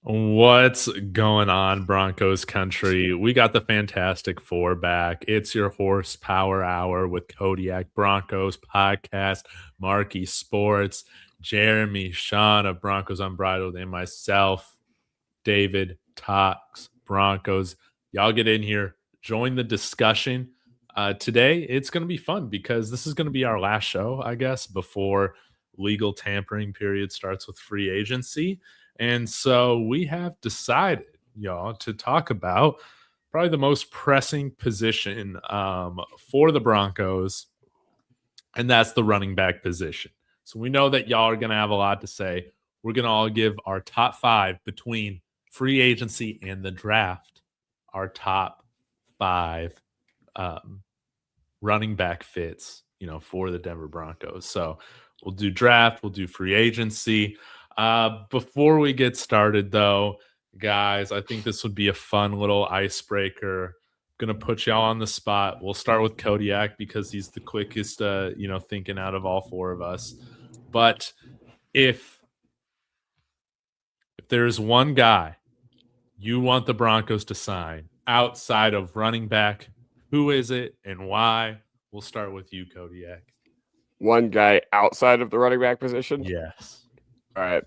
What's going on, Broncos country? We got the Fantastic Four back. It's your horsepower hour with Kodiak Broncos podcast, Marquee Sports, Jeremy, Sean of Broncos Unbridled, and myself, David Talks Broncos. Y'all get in here, join the discussion. Today, it's going to be fun because this is going to be our last show, I guess, before legal tampering period starts with free agency. And so we have decided, y'all, to talk about probably the most pressing position for the Broncos, and that's the running back position. So we know that y'all are going to have a lot to say. We're going to all give our top five between free agency and the draft, our top five running back fits, for the Denver Broncos. So we'll do draft, we'll do free agency. Before we get started, though, guys, I think this would be a fun little icebreaker. Going to put y'all on the spot. We'll start with Kodiak because he's the quickest, thinking out of all four of us. But if there's one guy you want the Broncos to sign outside of running back, who is it and why? We'll start with you, Kodiak. One guy outside of the running back position? Yes. All right.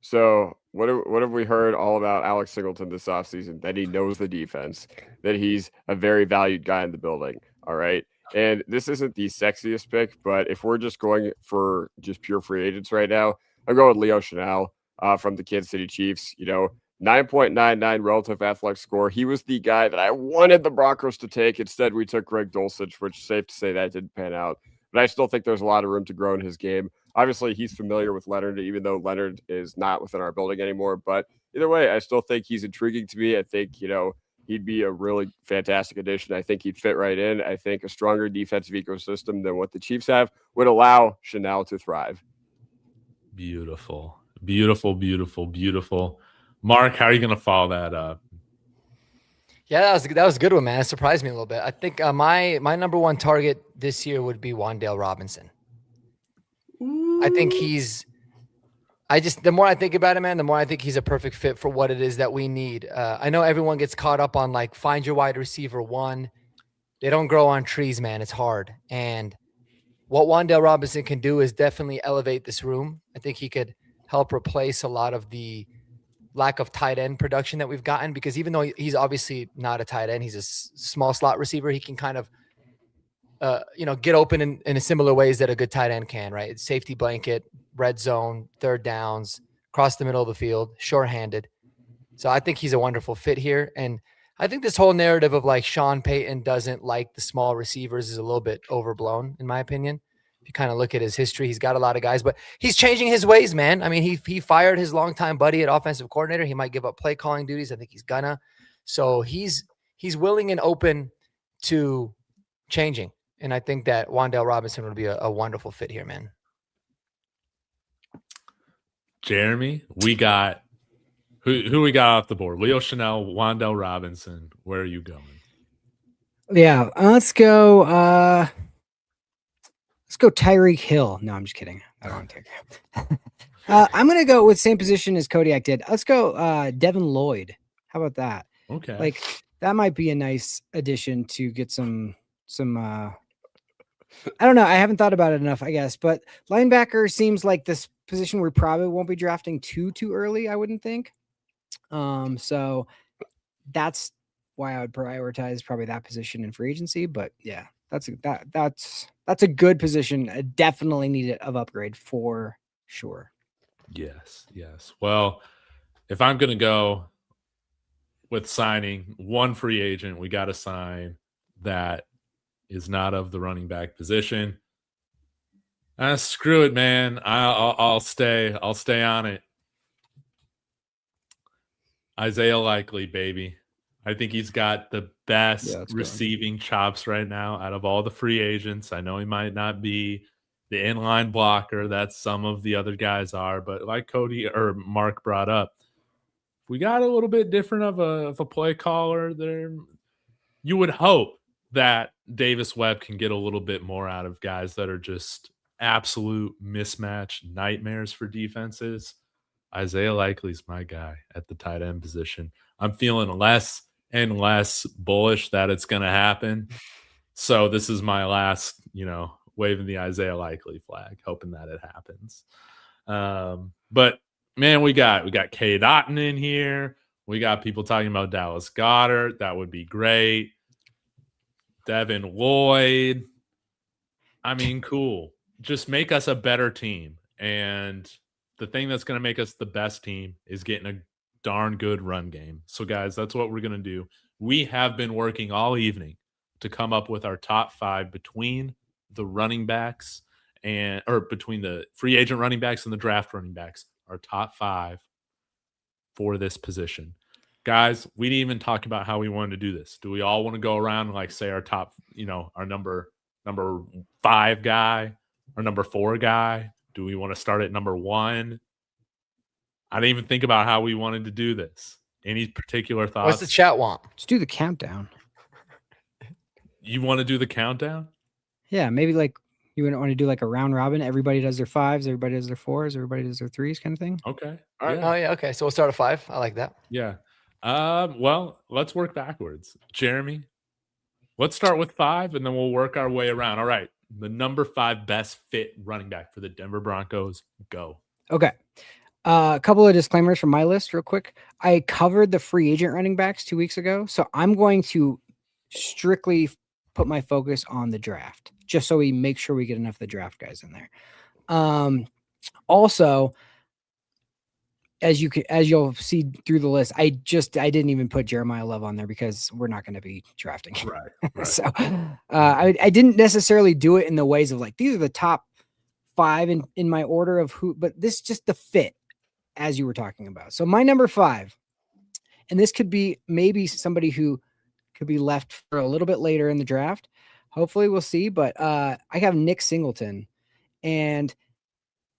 So what have we heard all about Alex Singleton this offseason? That he knows the defense, that he's a very valued guy in the building. All right. And this isn't the sexiest pick, but if we're just going for just pure free agents right now, I'm going with Leo Chenal from the Kansas City Chiefs. 9.99 relative athletic score. He was the guy that I wanted the Broncos to take. Instead, we took Greg Dulcich, which is safe to say that didn't pan out. But I still think there's a lot of room to grow in his game. Obviously, he's familiar with Leonard, even though Leonard is not within our building anymore. But either way, I still think he's intriguing to me. I think, he'd be a really fantastic addition. I think he'd fit right in. I think a stronger defensive ecosystem than what the Chiefs have would allow Chenal to thrive. Beautiful. Beautiful, beautiful, beautiful. Mark, how are you going to follow that up? Yeah, that was a good one, man. It surprised me a little bit. I think my number one target this year would be Wan'Dale Robinson. I think the more I think about it, man, the more I think he's a perfect fit for what it is that we need. I know everyone gets caught up on find your wide receiver one. They don't grow on trees, man. It's hard. And what Wan'Dale Robinson can do is definitely elevate this room. I think he could help replace a lot of the lack of tight end production that we've gotten, because even though he's obviously not a tight end, he's a small slot receiver. He can kind of, get open in a similar ways that a good tight end can, right? It's safety blanket, red zone, third downs, across the middle of the field, short-handed. So I think he's a wonderful fit here. And I think this whole narrative of Sean Payton doesn't like the small receivers is a little bit overblown, in my opinion. If you kind of look at his history, he's got a lot of guys, but he's changing his ways, man. I mean, he fired his longtime buddy at offensive coordinator. He might give up play calling duties. I think he's gonna. So he's willing and open to changing. And I think that Wan'Dale Robinson would be a wonderful fit here, man. Jeremy, we got who we got off the board? Leo Chenal, Wan'Dale Robinson. Where are you going? Yeah, let's go. Let's go Tyreek Hill. No, I'm just kidding. I don't want to take I'm going to go with same position as Kodiak did. Let's go Devin Lloyd. How about that? Okay. That might be a nice addition to get some I don't know. I haven't thought about it enough, I guess. But linebacker seems like this position we probably won't be drafting too early, I wouldn't think. So that's why I would prioritize probably that position in free agency. But yeah, that's a good position. Definitely needed of upgrade for sure. Yes. Well, if I'm going to go with signing one free agent, we got to sign that is not of the running back position. Screw it, man. I'll stay on it. Isaiah Likely, baby. I think he's got the best receiving chops right now out of all the free agents. I know he might not be the inline blocker that some of the other guys are, but like Cody or Mark brought up, we got a little bit different of a play caller there. You would hope that Davis Webb can get a little bit more out of guys that are just absolute mismatch nightmares for defenses. Isaiah Likely's my guy at the tight end position. I'm feeling less and less bullish that it's going to happen. So this is my last, waving the Isaiah Likely flag, hoping that it happens. But man, we got K. Dotton in here. We got people talking about Dallas Goedert. That would be great. Devin Lloyd. I mean, cool. Just make us a better team. And the thing that's going to make us the best team is getting a darn good run game. So, guys, that's what we're going to do. We have been working all evening to come up with our top 5 between the running backs or between the free agent running backs and the draft running backs, our top 5 for this position. Guys, we didn't even talk about how we wanted to do this. Do we all want to go around and like say our top, our number 5 guy or number 4 guy? Do we want to start at number 1? I didn't even think about how we wanted to do this. Any particular thoughts? What's the chat want? Let's do the countdown. You want to do the countdown? Yeah, maybe like you wouldn't want to do like a round robin. Everybody does their 5s, everybody does their 4s, everybody does their 3s kind of thing. Okay. All right. Oh yeah, okay. So we'll start at 5. I like that. Yeah. Well, let's work backwards. Jeremy, let's start with 5 and then we'll work our way around. All right. The number 5 best fit running back for the Denver Broncos. Go. Okay. A couple of disclaimers from my list real quick. I covered the free agent running backs 2 weeks ago. So I'm going to strictly put my focus on the draft, just so we make sure we get enough of the draft guys in there. Also, as you'll see through the list, I didn't even put Jeremiah Love on there because we're not going to be drafting him. Right. So I didn't necessarily do it in the ways of like, these are the top 5 in my order of who, but this is just the fit as you were talking about. So my number 5, and this could be maybe somebody who could be left for a little bit later in the draft. Hopefully we'll see, but I have Nick Singleton, and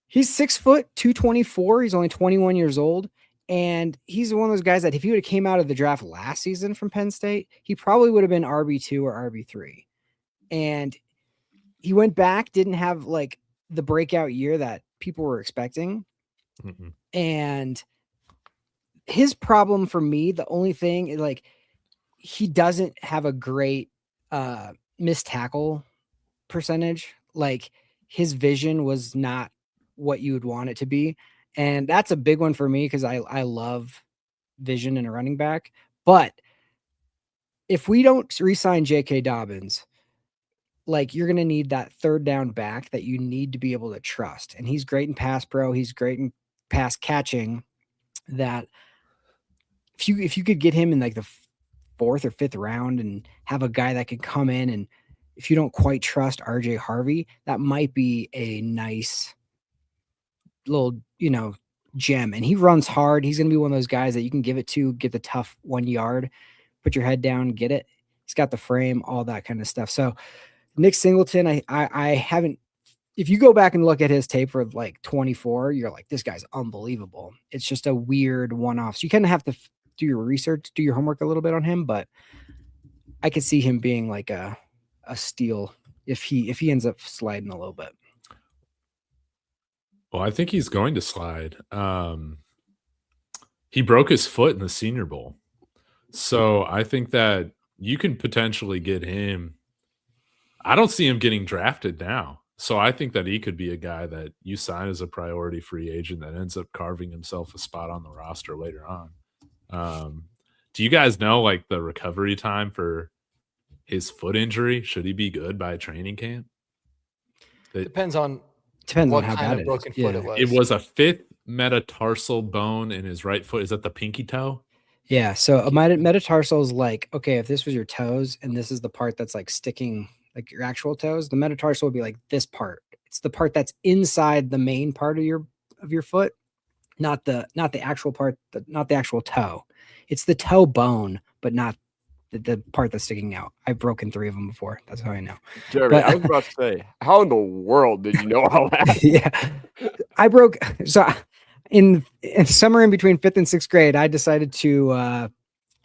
he's 6 foot, 224. He's only 21 years old. And he's one of those guys that if he would have came out of the draft last season from Penn State, he probably would have been RB2 or RB3. And he went back, didn't have like the breakout year that people were expecting. Mm-mm. And his problem for me, the only thing is like, he doesn't have a great missed tackle percentage. Like his vision was not what you would want it to be. And that's a big one for me because I love vision in a running back. But if we don't re-sign J.K. Dobbins, like you're going to need that third down back that you need to be able to trust. And he's great in pass pro. He's great in pass catching. That if you could get him in like the 4th or 5th round and have a guy that could come in, and if you don't quite trust RJ Harvey, that might be a nice little, gem. And he runs hard. He's going to be one of those guys that you can give it to, get the tough 1 yard, put your head down, get it. He's got the frame, all that kind of stuff. So Nick Singleton, I haven't, if you go back and look at his tape for like 24, you're like, this guy's unbelievable. It's just a weird one-off. So you kind of have to do your research, do your homework a little bit on him, but I could see him being like a steal if he ends up sliding a little bit. Well, I think he's going to slide. He broke his foot in the Senior Bowl. So I think that you can potentially get him. I don't see him getting drafted now. So I think that he could be a guy that you sign as a priority free agent that ends up carving himself a spot on the roster later on. Do you guys know like the recovery time for his foot injury? Should he be good by training camp? Depends on how kind bad of it broken is. foot Yeah. it was. It was a 5th metatarsal bone in his right foot. Is that the pinky toe? Yeah. So a metatarsal is like, okay, if this was your toes and this is the part that's like sticking, like your actual toes, the metatarsal would be like this part. It's the part that's inside the main part of your foot, not the actual part, not the actual toe. It's the toe bone, but not the part that's sticking out. I've broken 3 of them before. That's how I know. Jeremy, I was about to say, how in the world did you know all that? Yeah. I broke. So in somewhere in between 5th and 6th grade, I decided to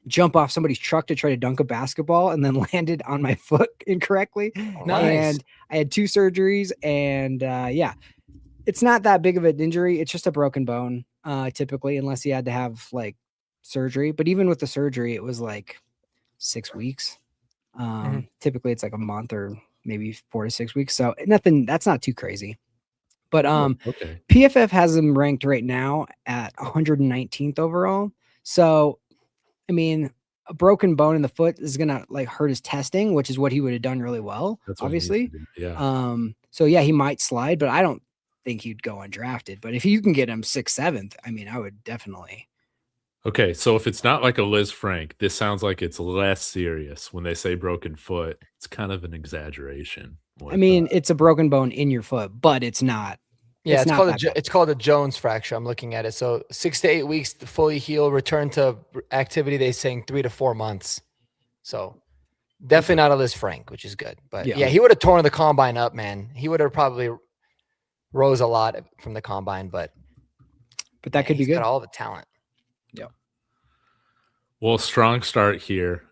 jump off somebody's truck to try to dunk a basketball and then landed on my foot incorrectly. Nice. And I had 2 surgeries and it's not that big of an injury. It's just a broken bone, typically, unless he had to have like surgery. But even with the surgery, it was like 6 weeks. Typically, it's like a month or maybe 4 to 6 weeks. So nothing. That's not too crazy. But Okay. PFF has him ranked right now at 119th overall. So, I mean, a broken bone in the foot is gonna like hurt his testing, which is what he would have done really well. That's what he needs to obviously. do. Yeah. So yeah, he might slide, but I don't think he'd go undrafted. But if you can get him 6th, 7th, I mean, I would definitely. Okay, so if it's not like a Liz Frank, this sounds like it's less serious. When they say broken foot, it's kind of an exaggeration. I mean, it's a broken bone in your foot, but it's not. Yeah, it's not it's called a Jones fracture. I'm looking at it. So 6 to 8 weeks to fully heal, return to activity. They're saying 3 to 4 months. So definitely not a Liz Frank, which is good. But yeah, he would have torn the combine up, man. He would have probably rose a lot from the combine, but that could be good. Got all the talent. Yeah. Well, strong start here.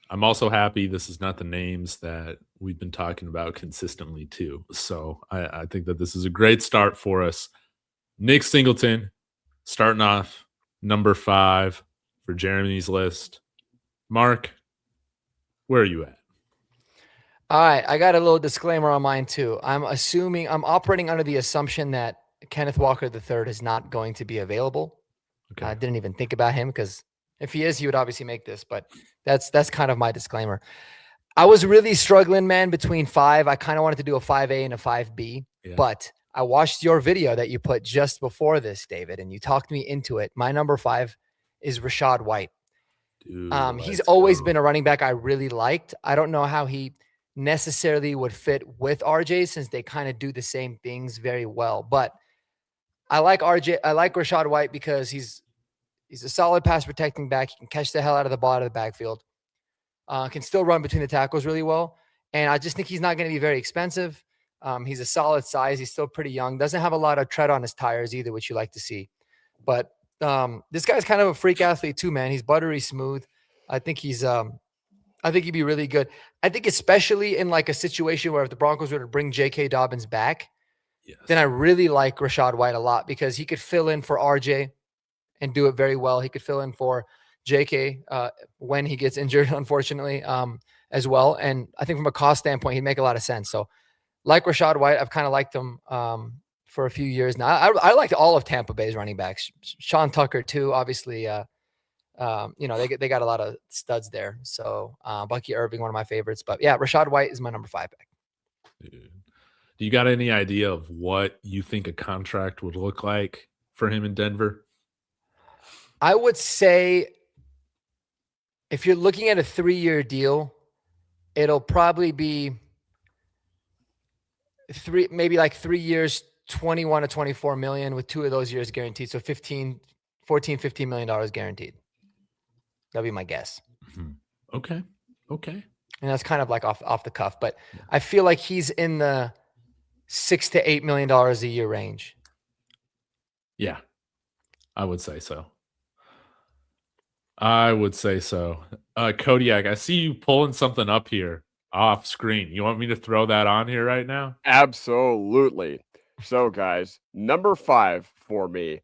I'm also happy this is not the names that we've been talking about consistently too. So I think that this is a great start for us. Nick Singleton starting off number 5 for Jeremy's list. Mark, where are you at? All right, I got a little disclaimer on mine too. I'm operating under the assumption that Kenneth Walker III is not going to be available. Okay. I didn't even think about him because if he is, he would obviously make this, but that's kind of my disclaimer. I was really struggling, man, between 5. I kind of wanted to do a 5A and a 5B, but I watched your video that you put just before this, David, and you talked me into it. My number 5 is Rachaad White. Dude, he's always been a running back I really liked. I don't know how he necessarily would fit with RJ since they kind of do the same things very well, but I like RJ. I like Rachaad White because he's a solid pass protecting back. He can catch the hell out of the ball of the backfield. Can still run between the tackles really well. And I just think he's not going to be very expensive. He's a solid size. He's still pretty young. Doesn't have a lot of tread on his tires either, which you like to see. But this guy's kind of a freak athlete too, man. He's buttery smooth. I think he'd be really good. I think especially in like a situation where if the Broncos were to bring J.K. Dobbins back, then I really like Rachaad White a lot because he could fill in for RJ and do it very well. He could fill in for JK when he gets injured, unfortunately, as well. And I think from a cost standpoint, he'd make a lot of sense. So like Rachaad White, I've kind of liked him for a few years now. I liked all of Tampa Bay's running backs. Sean Tucker too, obviously. They got a lot of studs there. So Bucky Irving, one of my favorites. But yeah, Rachaad White is my number 5 back. Dude. Do you got any idea of what you think a contract would look like for him in Denver? I would say if you're looking at a 3-year deal, it'll probably be 3 years, 21 to 24 million with 2 of those years guaranteed. So $15 million guaranteed. That'd be my guess. Mm-hmm. Okay. And that's kind of like off the cuff, but I feel like he's in the $6 to $8 million a year range. Yeah, I would say so. Kodiak, I see you pulling something up here off screen. You want me to throw that on here right now? Absolutely. So, guys, number 5 for me.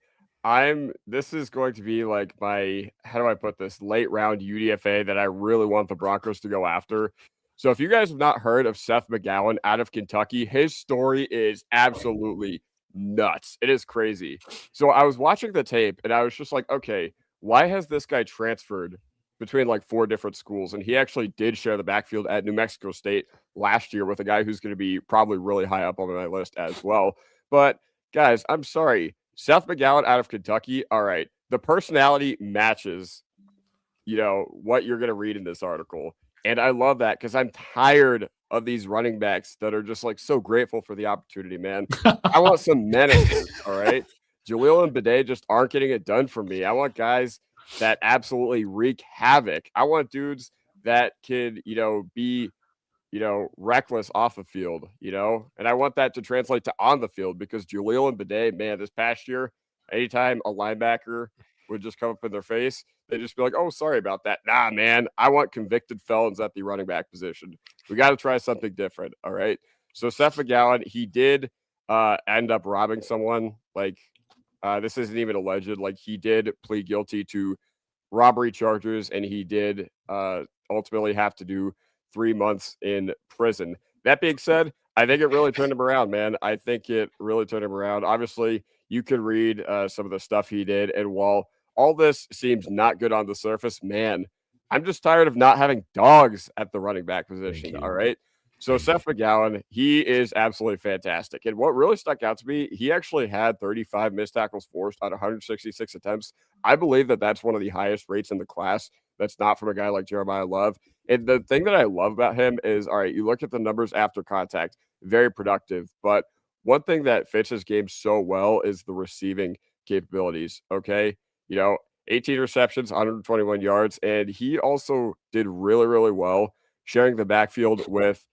This is going to be like my, how do I put this, late round UDFA that I really want the Broncos to go after. So if you guys have not heard of Seth McGowan out of Kentucky, his story is absolutely nuts. It is crazy. So I was watching the tape and I was just like, okay, why has this guy transferred between like 4 different schools? And he actually did share the backfield at New Mexico State last year with a guy who's going to be probably really high up on my list as well. But guys, I'm sorry. Seth McGowan out of Kentucky. All right. The personality matches, what you're going to read in this article. And I love that because I'm tired of these running backs that are just like so grateful for the opportunity, man. I want some menaces. All right. Jaleel and Bidet just aren't getting it done for me. I want guys that absolutely wreak havoc. I want dudes that can, be, reckless off the field, and I want that to translate to on the field because Jaleel and Bidet, man, this past year, anytime a linebacker would just come up in their face, they'd just be like, oh, sorry about that. Nah, man, I want convicted felons at the running back position. We got to try something different. All right. So Seth McGowan, he did end up robbing someone, like this isn't even alleged. Like he did plead guilty to robbery charges, and he did ultimately have to do 3 months in prison. That being said, I think it really turned him around, man. I think it really turned him around. Obviously, you could read some of the stuff he did, and while all this seems not good on the surface, man, I'm just tired of not having dogs at the running back position. All right. So Seth McGowan, he is absolutely fantastic. And what really stuck out to me, he actually had 35 missed tackles forced on 166 attempts. I believe that that's one of the highest rates in the class. That's not from a guy like Jeremiah Love. And the thing that I love about him is, all right, you look at the numbers after contact, very productive. But one thing that fits his game so well is the receiving capabilities. Okay. 18 receptions, 121 yards. And he also did really, really well sharing the backfield with,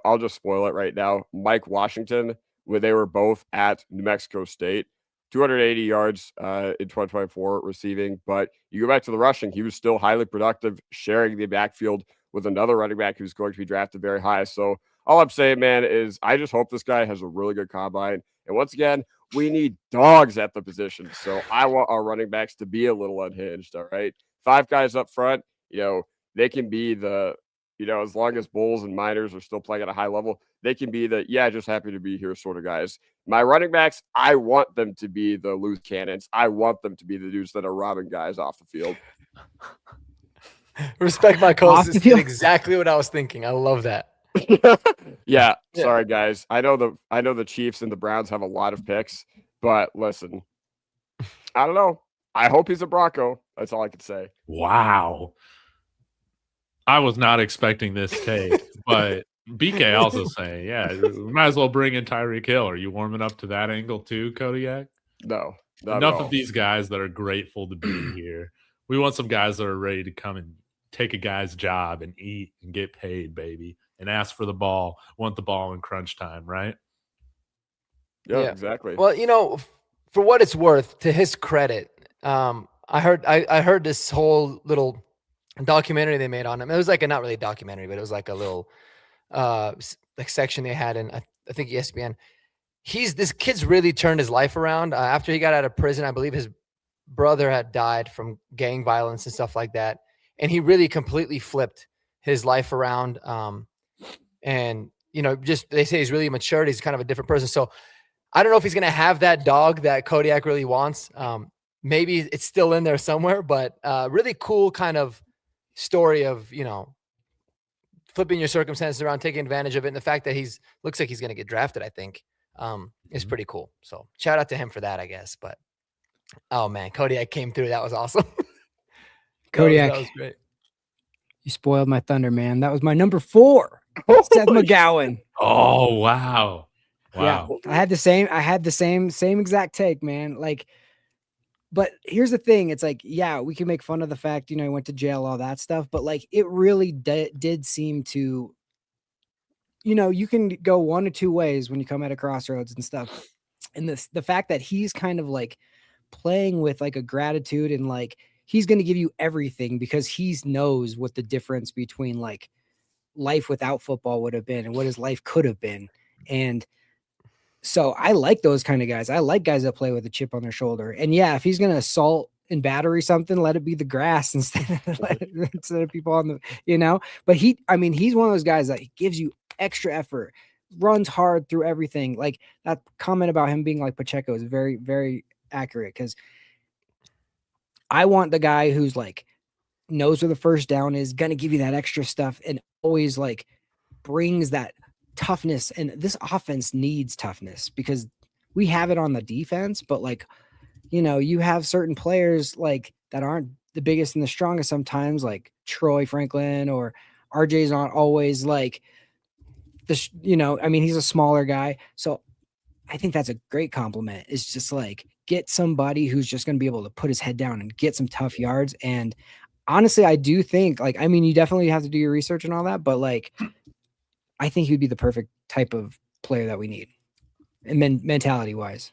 I'll just spoil it right now, Mike Washington, where they were both at New Mexico State. 280 yards in 2024 receiving. But you go back to the rushing, he was still highly productive, sharing the backfield with another running back who's going to be drafted very high. So all I'm saying, man, is I just hope this guy has a really good combine. And once again, we need dogs at the position. So I want our running backs to be a little unhinged. All right. 5 guys up front, they can be the, as long as Bulls and Miners are still playing at a high level, they can be the, just happy to be here sort of guys. My running backs, I want them to be the loose cannons. I want them to be the dudes that are robbing guys off the field. Respect my co-host. Did exactly what I was thinking. I love that. Yeah. Sorry, guys. I know the Chiefs and the Browns have a lot of picks, but listen, I don't know. I hope he's a Bronco. That's all I can say. Wow. I was not expecting this take, but BK also saying, we might as well bring in Tyreek Hill. Are you warming up to that angle too, Kodiak? No. Enough of these guys that are grateful to be here. We want some guys that are ready to come and take a guy's job and eat and get paid, baby, and ask for the ball, want the ball in crunch time, right? Yeah, exactly. Well, for what it's worth, to his credit, I heard this whole little documentary they made on him. It was like not really a documentary, but it was like a little section they had in I think ESPN. This kid's really turned his life around after he got out of prison. I believe his brother had died from gang violence and stuff like that, and he really completely flipped his life around. And just they say he's really matured. He's kind of a different person. So I don't know if he's gonna have that dog that Kodiak really wants. Maybe it's still in there somewhere, but really cool kind of story of flipping your circumstances around, taking advantage of it, and the fact that looks like he's going to get drafted, I think, is pretty cool. So shout out to him for that, I guess. But oh man, Kodiak came through. That was awesome. Kodiak, that was great. You spoiled my thunder, man. That was my number 4, Seth McGowan. Oh wow. Yeah, I had the same exact take, man. But here's the thing. It's like, we can make fun of the fact, he went to jail, all that stuff. But it really did seem to, you can go one or two ways when you come at a crossroads and stuff. And the fact that he's kind of playing with a gratitude and he's going to give you everything because he knows what the difference between life without football would have been and what his life could have been. And so I like those kind of guys. I like guys that play with a chip on their shoulder. And if he's going to assault and battery something, let it be the grass instead of people on the, but he's one of those guys that gives you extra effort, runs hard through everything. That comment about him being like Pacheco is very, very accurate. Cause I want the guy who's knows where the first down is, going to give you that extra stuff and always brings that toughness. And this offense needs toughness because we have it on the defense, but you have certain players that aren't the biggest and the strongest sometimes, like Troy Franklin or RJ's not always he's a smaller guy. So I think that's a great compliment. It's just get somebody who's just going to be able to put his head down and get some tough yards. And honestly, I do think you definitely have to do your research and all that, but I think he'd be the perfect type of player that we need and mentality wise.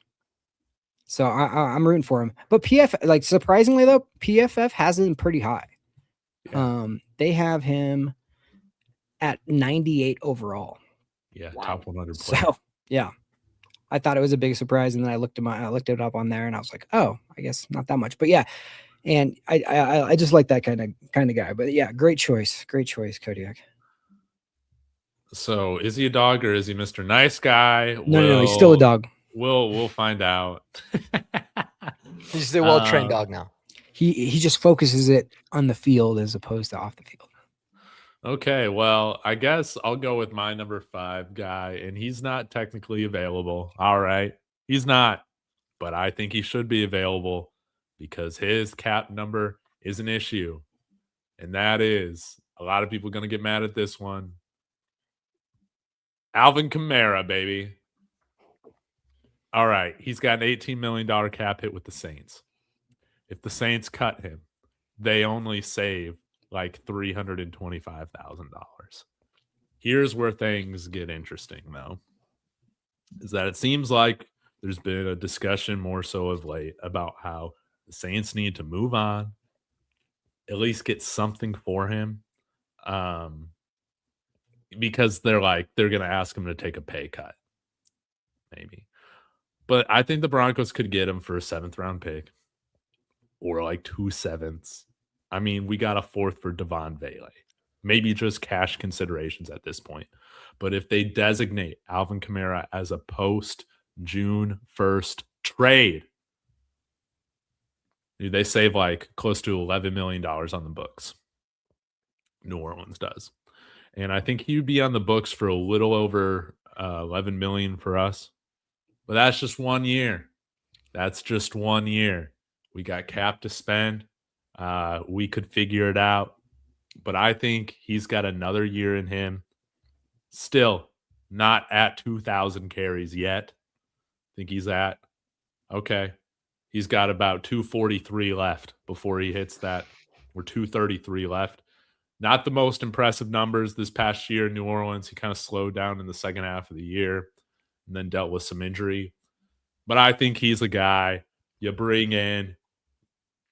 So I'm rooting for him, but PFF, surprisingly though, PFF has him pretty high. Yeah. They have him at 98 overall. Yeah. Wow. Top 100 player. So yeah, I thought it was a big surprise, and then I looked it up on there, and I was like, oh, I guess not that much, but yeah. And I just like that kind of guy. But yeah, great choice, Kodiak. So is he a dog or is he Mr. Nice Guy? No, he's still a dog. We'll find out. He's a well-trained dog now. He just focuses it on the field as opposed to off the field. Okay, well, I guess I'll go with my number 5 guy, and he's not technically available. All right, he's not, but I think he should be available because his cap number is an issue, and that is a lot of people going to get mad at this one. Alvin Kamara, baby. All right, he's got an $18 million cap hit with the Saints. If the Saints cut him, they only save like $325,000. Here's where things get interesting, though, is that it seems like there's been a discussion more so of late about how the Saints need to move on, at least get something for him, because they're going to ask him to take a pay cut, maybe. But I think the Broncos could get him for a 7th-round pick or like 2 7ths. I mean, we got a 4th for Devon Vele. Maybe just cash considerations at this point. But if they designate Alvin Kamara as a post-June 1st trade, they save like close to $11 million on the books. New Orleans does. And I think he would be on the books for a little over $11 million for us. But that's just 1 year. That's just 1 year. We got cap to spend. We could figure it out. But I think he's got another year in him. Still not at 2,000 carries yet. I think he's at, okay, he's got about 243 left before he hits that, or 233 left. Not the most impressive numbers this past year in New Orleans. He kind of slowed down in the second half of the year and then dealt with some injury. But I think he's a guy you bring in.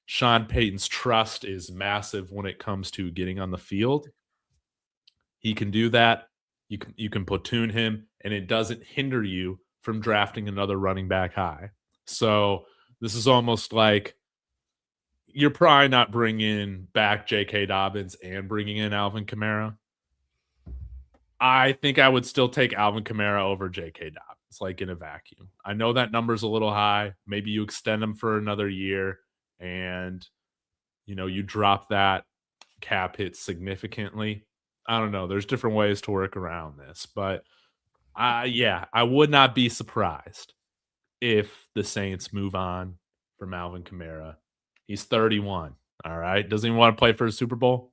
Sean Payton's trust is massive when it comes to getting on the field. He can do that. You can platoon him, and it doesn't hinder you from drafting another running back high. So this is almost like you're probably not bringing back J.K. Dobbins and bringing in Alvin Kamara. I think I would still take Alvin Kamara over J.K. Dobbins, like in a vacuum. I know that number's a little high. Maybe you extend him for another year and, you drop that cap hit significantly. I don't know. There's different ways to work around this. But, I would not be surprised if the Saints move on from Alvin Kamara. He's 31, all right? Doesn't even want to play for a Super Bowl?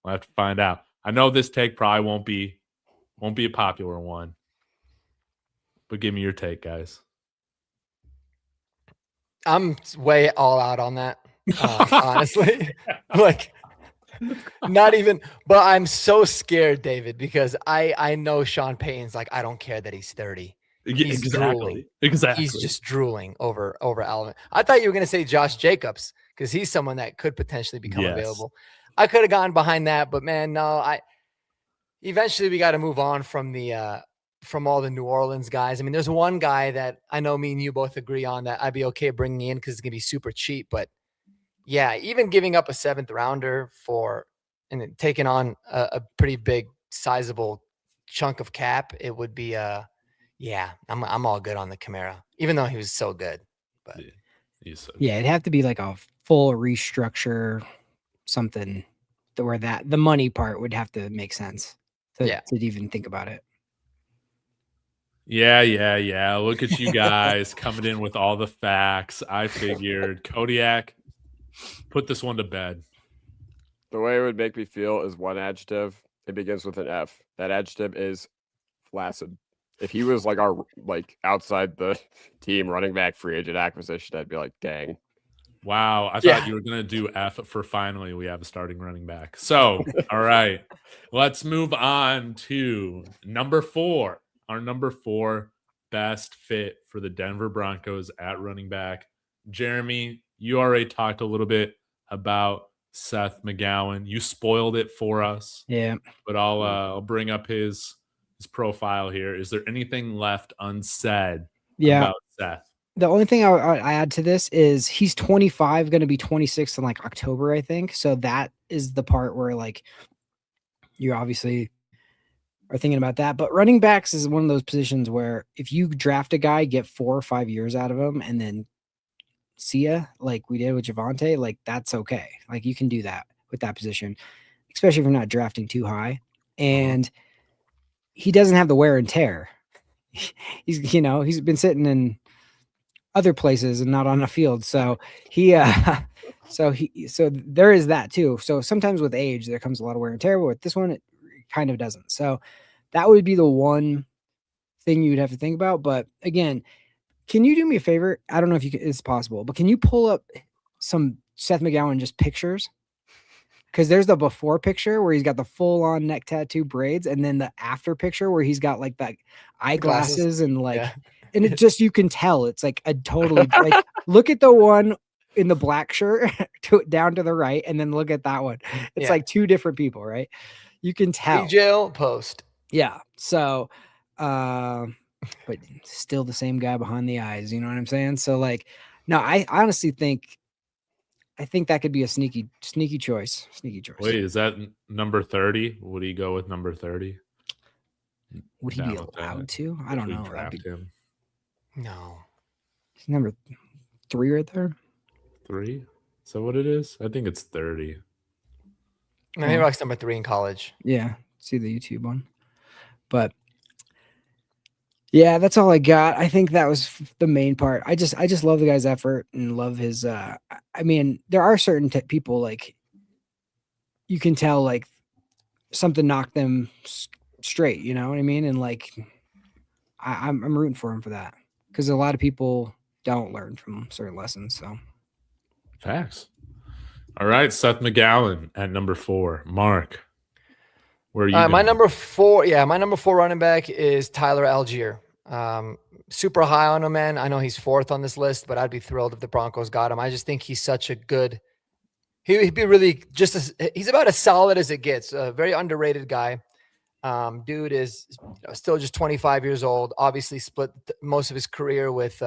We'll have to find out. I know this take probably won't be a popular one. But give me your take, guys. I'm way all out on that, honestly. Like, not even, but I'm so scared, David, because I know Sean Payton's like, I don't care that he's 30. He's drooling. Exactly. He's just drooling over Alvin. I thought you were going to say Josh Jacobs because he's someone that could potentially become available. I could have gone behind that, but man, no. Eventually we got to move on from all the New Orleans guys. I mean, there's one guy that I know me and you both agree on that I'd be okay bringing in because it's gonna be super cheap. But yeah, even giving up a 7th rounder and then taking on a pretty big, sizable chunk of cap, it would be I'm all good on the Kamara, even though he was so good. But it'd have to be like a full restructure, something where the money part would have to make sense to even think about it. Yeah. Look at you guys coming in with all the facts. I figured. Kodiak, put this one to bed. The way it would make me feel is one adjective. It begins with an F. That adjective is flaccid. If he was like our outside the team running back free agent acquisition, I'd be like, dang. Wow, I thought you were going to do F for finally we have a starting running back. So, all right, let's move on to number 4. Our number 4 best fit for the Denver Broncos at running back. Jeremy, you already talked a little bit about Seth McGowan. You spoiled it for us. Yeah. But I'll bring up his profile here. Is there anything left unsaid Yeah. about Seth. The only thing I add to this is he's 25, going to be 26 in like October, I think. So that is the part where like you obviously are thinking about that. But running backs is one of those positions where if you draft a guy, get 4 or 5 years out of him, and then see ya, like we did with Javonte, like that's okay. Like you can do that with that position, especially if you're not drafting too high. And he doesn't have the wear and tear. He's he's been sitting in other places and not on a field. So so there is that too. So sometimes with age there comes a lot of wear and tear, but with this one it kind of doesn't. So that would be the one thing you'd have to think about. But again, can you do me a favor? I don't know if it's possible, but can you pull up some Seth McGowan just pictures? Because there's the before picture where he's got the full on neck tattoo braids, and then the after picture where he's got like that eyeglasses and like, and it just, you can tell it's like a totally like, look at the one in the black shirt down to the right, and then look at that one. It's like two different people, right? You can tell. Jail post. Yeah. So, but still the same guy behind the eyes. You know what I'm saying? So like, no, I honestly think that could be a sneaky choice. Sneaky choice. Wait, is that number 30? Would he go with number 30? Would he be allowed to? I don't know. Draft him. No. He's number 3 right there. 3? Is that what it is? I think it's 30. No, he rocks number 3 in college. Yeah. See the YouTube one. But yeah, that's all I got. I think that was the main part. I just love the guy's effort and love his I mean, there are certain people like you can tell like something knocked them straight, you know what I mean? And like I'm rooting for him for that, because a lot of people don't learn from certain lessons. So facts. All right, Seth McGowan at number 4. Mark, where are you? My number 4, my number 4 running back is Tyler Algier. Super high on him, man. I know he's 4th on this list, but I'd be thrilled if the Broncos got him. I just think he's such a good. He'd be really he's about as solid as it gets. A very underrated guy. Dude is still just 25 years old. Obviously, split most of his career with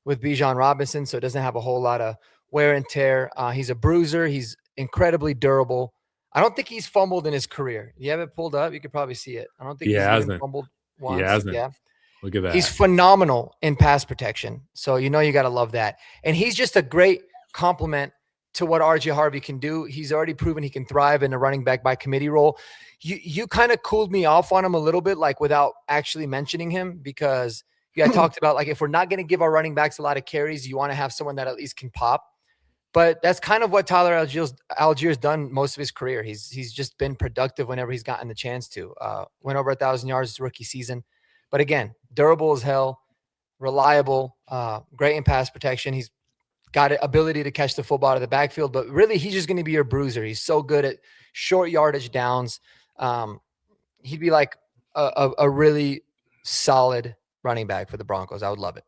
Bijan Robinson, so it doesn't have a whole lot of wear and tear. He's a bruiser. He's incredibly durable. I don't think he's fumbled in his career. You have it pulled up. You could probably see it. I don't think he's even fumbled once. He hasn't. Yeah. Look at that. He's phenomenal in pass protection. So, you got to love that. And he's just a great complement to what RJ Harvey can do. He's already proven he can thrive in a running back by committee role. You kind of cooled me off on him a little bit, like without actually mentioning him, because I talked about like, if we're not going to give our running backs a lot of carries, you want to have someone that at least can pop. But that's kind of what Tyler Algier's done most of his career. He's just been productive whenever he's gotten the chance to. Went over 1,000 yards his rookie season. But again, durable as hell, reliable, great in pass protection. He's got an ability to catch the football out of the backfield, but really he's just going to be your bruiser. He's so good at short yardage downs. He'd be like a really solid running back for the Broncos. I would love it.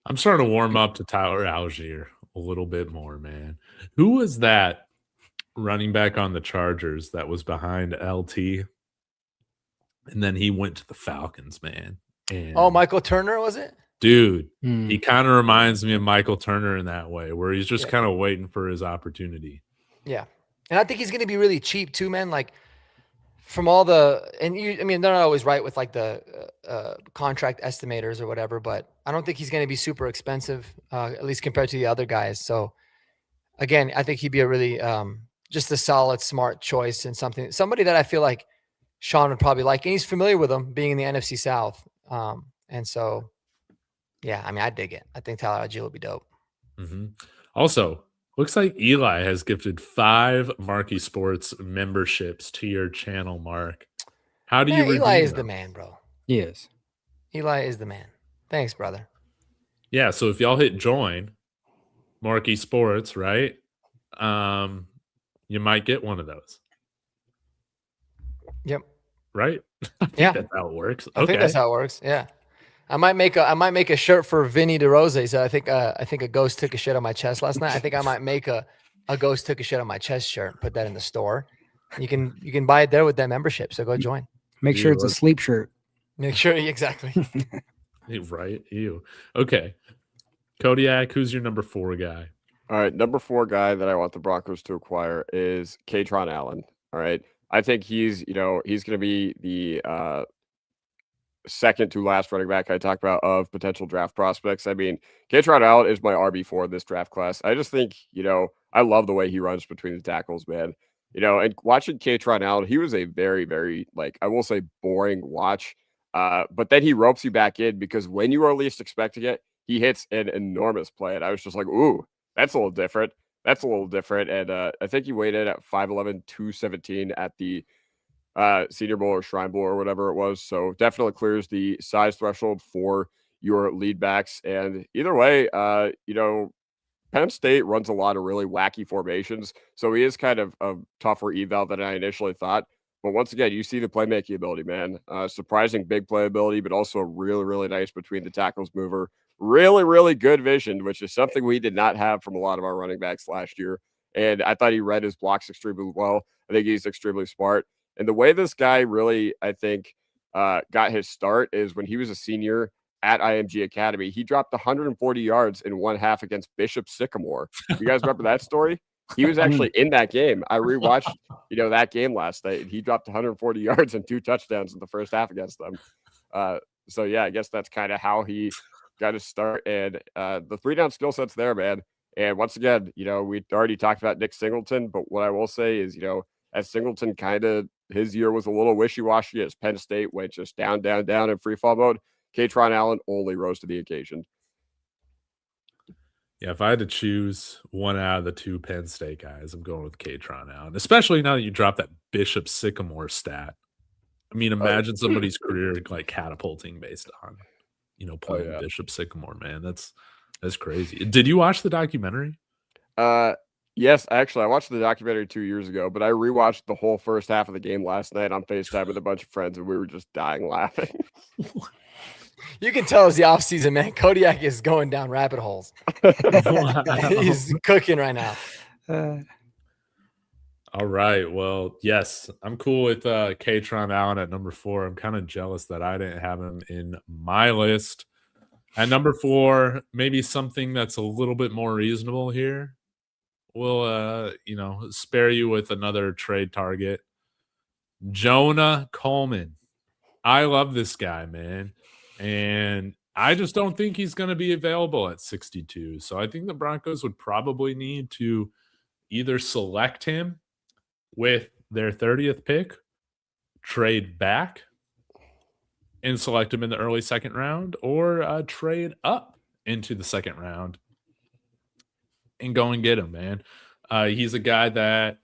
I'm starting to warm up to Tyler Algier a little bit more, man. Who was that running back on the Chargers that was behind LT? And then he went to the Falcons, man. And Michael Turner, was it? Dude, he kind of reminds me of Michael Turner in that way, where he's just kind of waiting for his opportunity. Yeah. And I think he's going to be really cheap too, man. Like from all the, and they're not always right with like the contract estimators or whatever, but I don't think he's going to be super expensive, at least compared to the other guys. So again, I think he'd be a really, just a solid, smart choice and somebody that I feel like Sean would probably like, and he's familiar with him being in the NFC South. And so, yeah, I dig it. I think Tyler Algier will be dope. Mm-hmm. Also, looks like Eli has gifted 5 Marquee Sports memberships to your channel, Mark. How do you redeem Eli is them? the man, bro. He is. Eli is the man. Thanks, brother. Yeah, so if y'all hit join Marquee Sports, right? You might get one of those. Yep. Right? I think that's how it works. I think that's how it works. Yeah. I might make a shirt for Vinny DeRose. So I think a ghost took a shit on my chest last night. I think I might make a ghost took a shit on my chest shirt and put that in the store. You can buy it there with that membership. So go join. Make sure it's a sleep shirt. Make sure exactly. Right? Ew. Okay. Kodiak, who's your number 4 guy? All right, number 4 guy that I want the Broncos to acquire is Katron Allen. All right, I think he's going to be the second to last running back I talk about of potential draft prospects. I mean, Katron Allen is my RB4 in this draft class. I just think, I love the way he runs between the tackles, man. And watching Katron Allen, he was a very, very, I will say, boring watch. But then he ropes you back in because when you are least expecting it, he hits an enormous play. And I was just like, ooh, that's a little different. That's a little different. And I think he weighed in at 5'11", 217 at the Senior Bowl or Shrine Bowl or whatever it was. So definitely clears the size threshold for your lead backs. And either way, Penn State runs a lot of really wacky formations. So he is kind of a tougher eval than I initially thought. But once again, you see the playmaking ability, man. Surprising big playability, but also really, really nice between the tackles mover. Really, really good vision, which is something we did not have from a lot of our running backs last year. And I thought he read his blocks extremely well. I think he's extremely smart. And the way this guy really, I think, got his start is when he was a senior at IMG Academy. He dropped 140 yards in 1/2 against Bishop Sycamore. You guys remember that story? He was actually in that game. I rewatched, that game last night, and he dropped 140 yards and 2 touchdowns in the first half against them. So yeah, I guess that's kind of how he got his start. And the 3-down skill set's there, man. And once again, we already talked about Nick Singleton, but what I will say is, as Singleton his year was a little wishy-washy as Penn State went just down, down, down in free fall mode. Katron Allen only rose to the occasion. Yeah, if I had to choose one out of the 2 Penn State guys, I'm going with Katron Allen, especially now that you dropped that Bishop Sycamore stat. I mean, imagine somebody's career catapulting based on, playing Bishop Sycamore, man. That's crazy. Did you watch the documentary? Yes, actually, I watched the documentary 2 years ago, but I rewatched the whole first half of the game last night on FaceTime with a bunch of friends, and we were just dying laughing. You can tell it's the off season, man. Kodiak is going down rabbit holes. He's cooking right now. All right. Well, yes, I'm cool with Katron Allen at number 4. I'm kind of jealous that I didn't have him in my list. At number 4, maybe something that's a little bit more reasonable here. We'll, spare you with another trade target. Jonah Coleman. I love this guy, man. And I just don't think he's going to be available at 62. So I think the Broncos would probably need to either select him with their 30th pick, trade back, and select him in the early second round, or trade up into the second round and go and get him, man. He's a guy that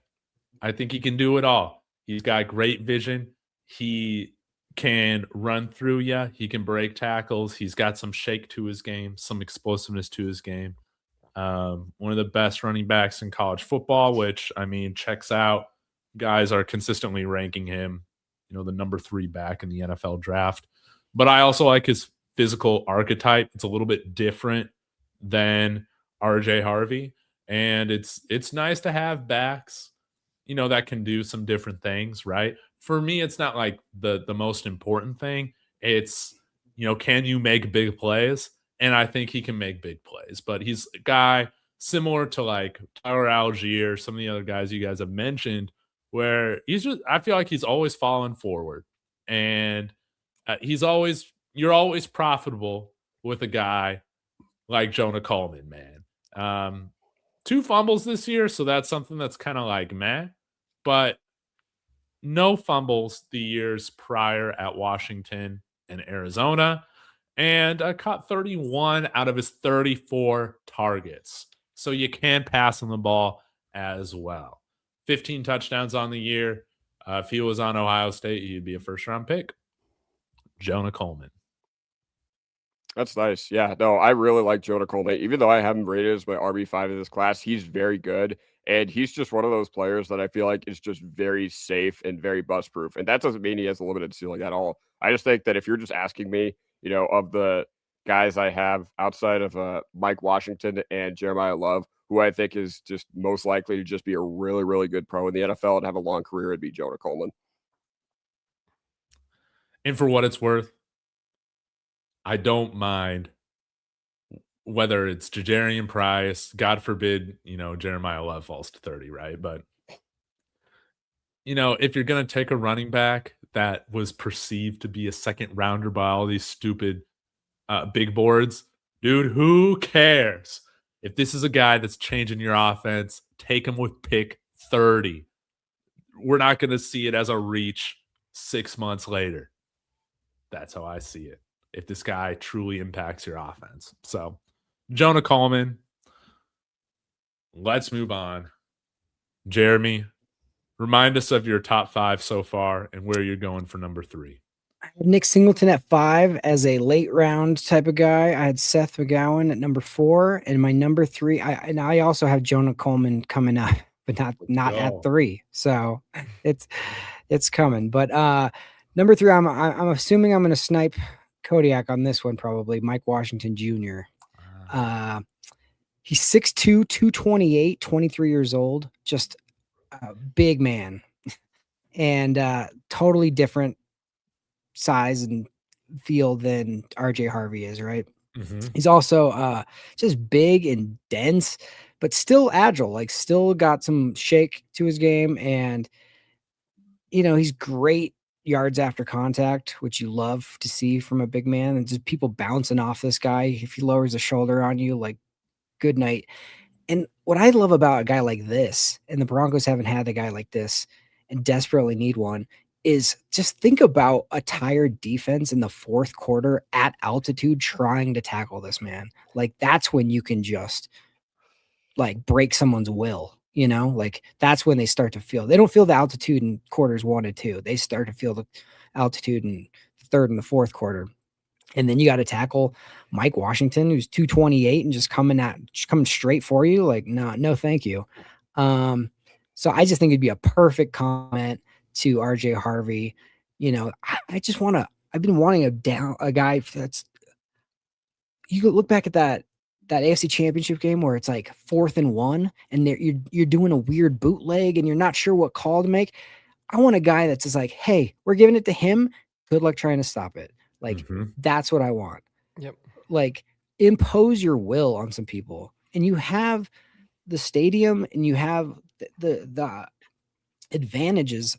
I think he can do it all. He's got great vision. He can run through you. He can break tackles. He's got some shake to his game, some explosiveness to his game. One of the best running backs in college football, which, I mean, checks out. Guys are consistently ranking him, the number 3 back in the NFL draft. But I also like his physical archetype. It's a little bit different than RJ Harvey. And it's nice to have backs, that can do some different things, right? For me, it's not like the most important thing. It's, can you make big plays? And I think he can make big plays. But he's a guy similar to like Tyler Algier, some of the other guys you guys have mentioned, where I feel like he's always falling forward. And you're always profitable with a guy like Jonah Coleman, man. 2 fumbles this year, so that's something that's kind of like meh. But no fumbles the years prior at Washington and Arizona. And caught 31 out of his 34 targets. So you can pass on the ball as well. 15 touchdowns on the year. If he was on Ohio State, he'd be a first-round pick. Jonah Coleman. That's nice. Yeah, no, I really like Jonah Coleman. Even though I have him rated as my RB5 in this class, he's very good. And he's just one of those players that I feel like is just very safe and very bust proof. And that doesn't mean he has a limited ceiling at all. I just think that if you're just asking me, of the guys I have outside of Mike Washington and Jeremiah Love, who I think is just most likely to just be a really, really good pro in the NFL and have a long career, it'd be Jonah Coleman. And for what it's worth, I don't mind whether it's Jajarian Price, God forbid, Jeremiah Love falls to 30, right? But if you're going to take a running back that was perceived to be a second rounder by all these stupid big boards, dude, who cares? If this is a guy that's changing your offense, take him with pick 30. We're not going to see it as a reach 6 months later. That's how I see it. If this guy truly impacts your offense. So, Jonah Coleman, let's move on. Jeremy, remind us of your top 5 so far and where you're going for number 3. I had Nick Singleton at 5 as a late round type of guy. I had Seth McGowan at number 4, and my number 3. I also have Jonah Coleman coming up, but not at 3. So it's coming. But number 3, I'm assuming I'm going to snipe Kodiak on this one. Probably Mike Washington Jr. He's 6'2", 228, 23 years old. Just a big man, and totally different size and feel than RJ Harvey is, right? Mm-hmm. He's also just big and dense, but still agile, like still got some shake to his game. And, he's great yards after contact, which you love to see from a big man, and just people bouncing off this guy. If he lowers a shoulder on you, like, good night. And what I love about a guy like this, and the Broncos haven't had a guy like this and desperately need one, is just think about a tired defense in the fourth quarter at altitude trying to tackle this man. Like, that's when you can just like break someone's will, like that's when they start to feel. They don't feel the altitude in quarters 1 and 2. They start to feel the altitude in the third and the fourth quarter. And then you got to tackle Mike Washington, who's 228 and just coming straight for you. Like, no, thank you. So I just think it'd be a perfect comment to RJ Harvey. I just I've been wanting a guy that's, you could look back at that AFC Championship game where it's like 4th and 1 and you're doing a weird bootleg and you're not sure what call to make. I want a guy that's just like, hey, we're giving it to him. Good luck trying to stop it. Like, that's what I want. Yep. Like, impose your will on some people, and you have the stadium and you have the advantages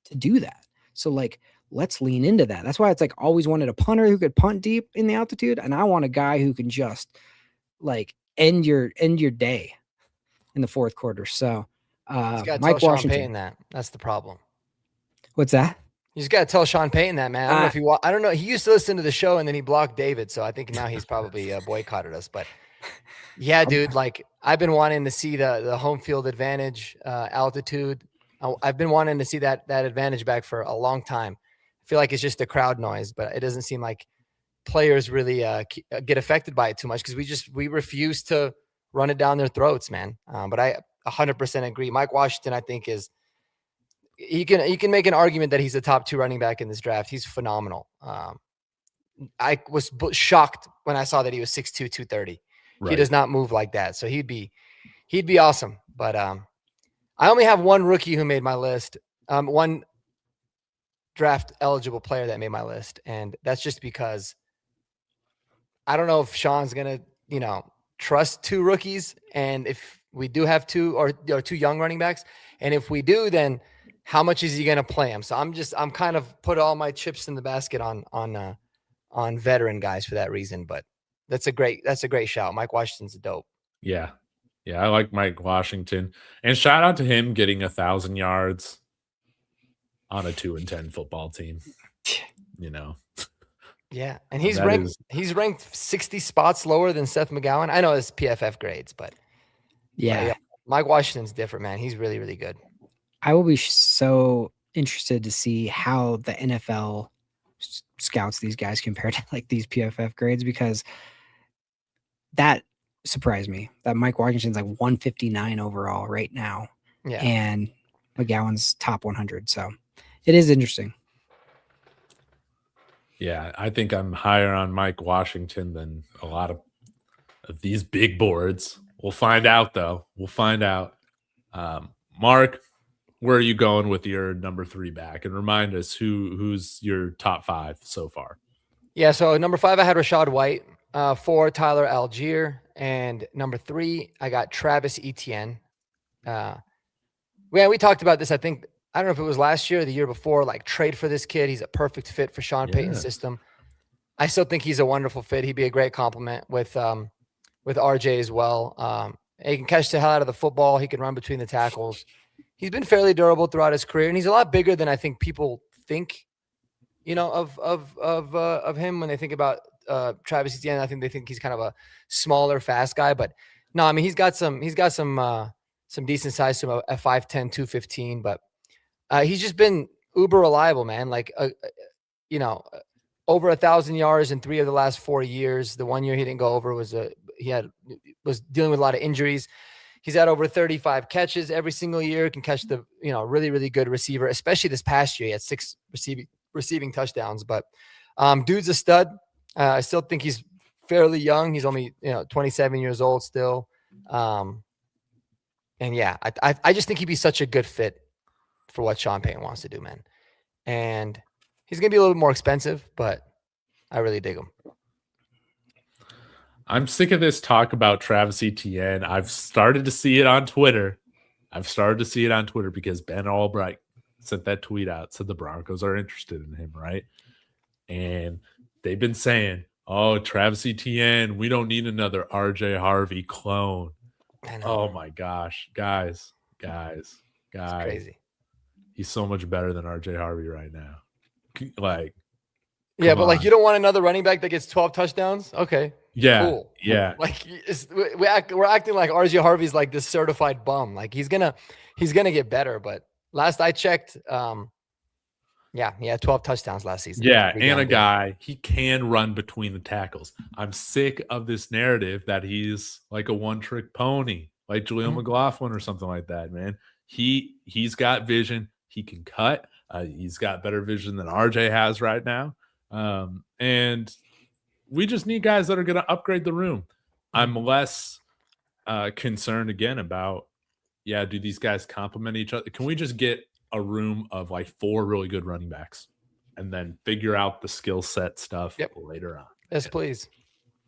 to do that. So like, let's lean into that. That's why it's like always wanted a punter who could punt deep in the altitude. And I want a guy who can just like end your day in the fourth quarter. So Mike Washington. That's the problem. What's that? You just got to tell Sean Payton that, man. I don't know if I don't know. He used to listen to the show and then he blocked David. So I think now he's probably boycotted us. But yeah, dude, like I've been wanting to see the home field advantage, altitude. I've been wanting to see that advantage back for a long time. I feel like it's just a crowd noise, but it doesn't seem like players really get affected by it too much because we refuse to run it down their throats, man. But I 100% agree. Mike Washington, I think, is you can make an argument that he's a top 2 running back in this draft. He's phenomenal. I was shocked when I saw that he was 6'2", 230. Right. He does not move like that, so he'd be awesome. But I only have one rookie who made my list. One draft eligible player that made my list, and that's just because I don't know if Sean's gonna, trust 2 rookies, and if we do have 2 or 2 young running backs, and if we do, then how much is he gonna play him? So I'm kind of put all my chips in the basket on veteran guys for that reason. But that's a great shout. Mike Washington's a dope. Yeah, I like Mike Washington, and shout out to him getting 1,000 yards on a 2-10 football team. Yeah, and he's ranked 60 spots lower than Seth McGowan. I know it's PFF grades, but yeah, Mike Washington's different, man. He's really, really good. I will be so interested to see how the NFL scouts these guys compared to like these PFF grades, because that surprised me that Mike Washington's like 159 overall right now. Yeah. And McGowan's top 100. So it is interesting. Yeah, I think I'm higher on Mike Washington than a lot of these big boards. We'll find out, though. Mark, where are you going with your number 3 back? And remind us who's your top 5 so far. Yeah, so number 5, I had Rashad White. 4, Tyler Algier. And number 3, I got Travis Etienne. We talked about this, I think, I don't know if it was last year or the year before, like trade for this kid. He's a perfect fit for Sean Payton's system. I still think he's a wonderful fit. He'd be a great compliment with RJ as well. He can catch the hell out of the football. He can run between the tackles. He's been fairly durable throughout his career, and he's a lot bigger than I think people think, of him when they think about Travis Etienne. I think they think he's kind of a smaller, fast guy, but no, I mean he's got some decent size to him at 5'10", 215, but he's just been uber reliable, man. Like over 1,000 yards in 3 of the last 4 years. The 1 year he didn't go over was dealing with a lot of injuries. He's had over 35 catches every single year. Can catch the really, really good receiver, especially this past year. He had 6 receiving touchdowns, but dude's a stud. I still think he's fairly young. He's only 27 years old still. And yeah, I just think he'd be such a good fit for what Sean Payton wants to do, man. And he's gonna be a little bit more expensive, but I really dig him. I'm sick of this talk about Travis Etienne. I've started to see it on Twitter. Because Ben Albright sent that tweet out, said the Broncos are interested in him, right? And they've been saying, oh, Travis Etienne, we don't need another RJ Harvey clone. Oh my gosh, guys. It's crazy. He's so much better than RJ Harvey right now. Like, yeah, but like you don't want another running back that gets 12 touchdowns? Okay. Yeah. Cool. Yeah. Like we're acting like RJ Harvey's like this certified bum. Like he's gonna get better. But last I checked, he had 12 touchdowns last season. Yeah, and a guy, he can run between the tackles. I'm sick of this narrative that he's like a one-trick pony, like Jaleel McLaughlin or something like that, man. He's got vision. He can cut. He's got better vision than RJ has right now. And we just need guys that are going to upgrade the room. I'm less concerned again about, do these guys complement each other? Can we just get a room of like 4 really good running backs and then figure out the skill set stuff later on? Yes, please.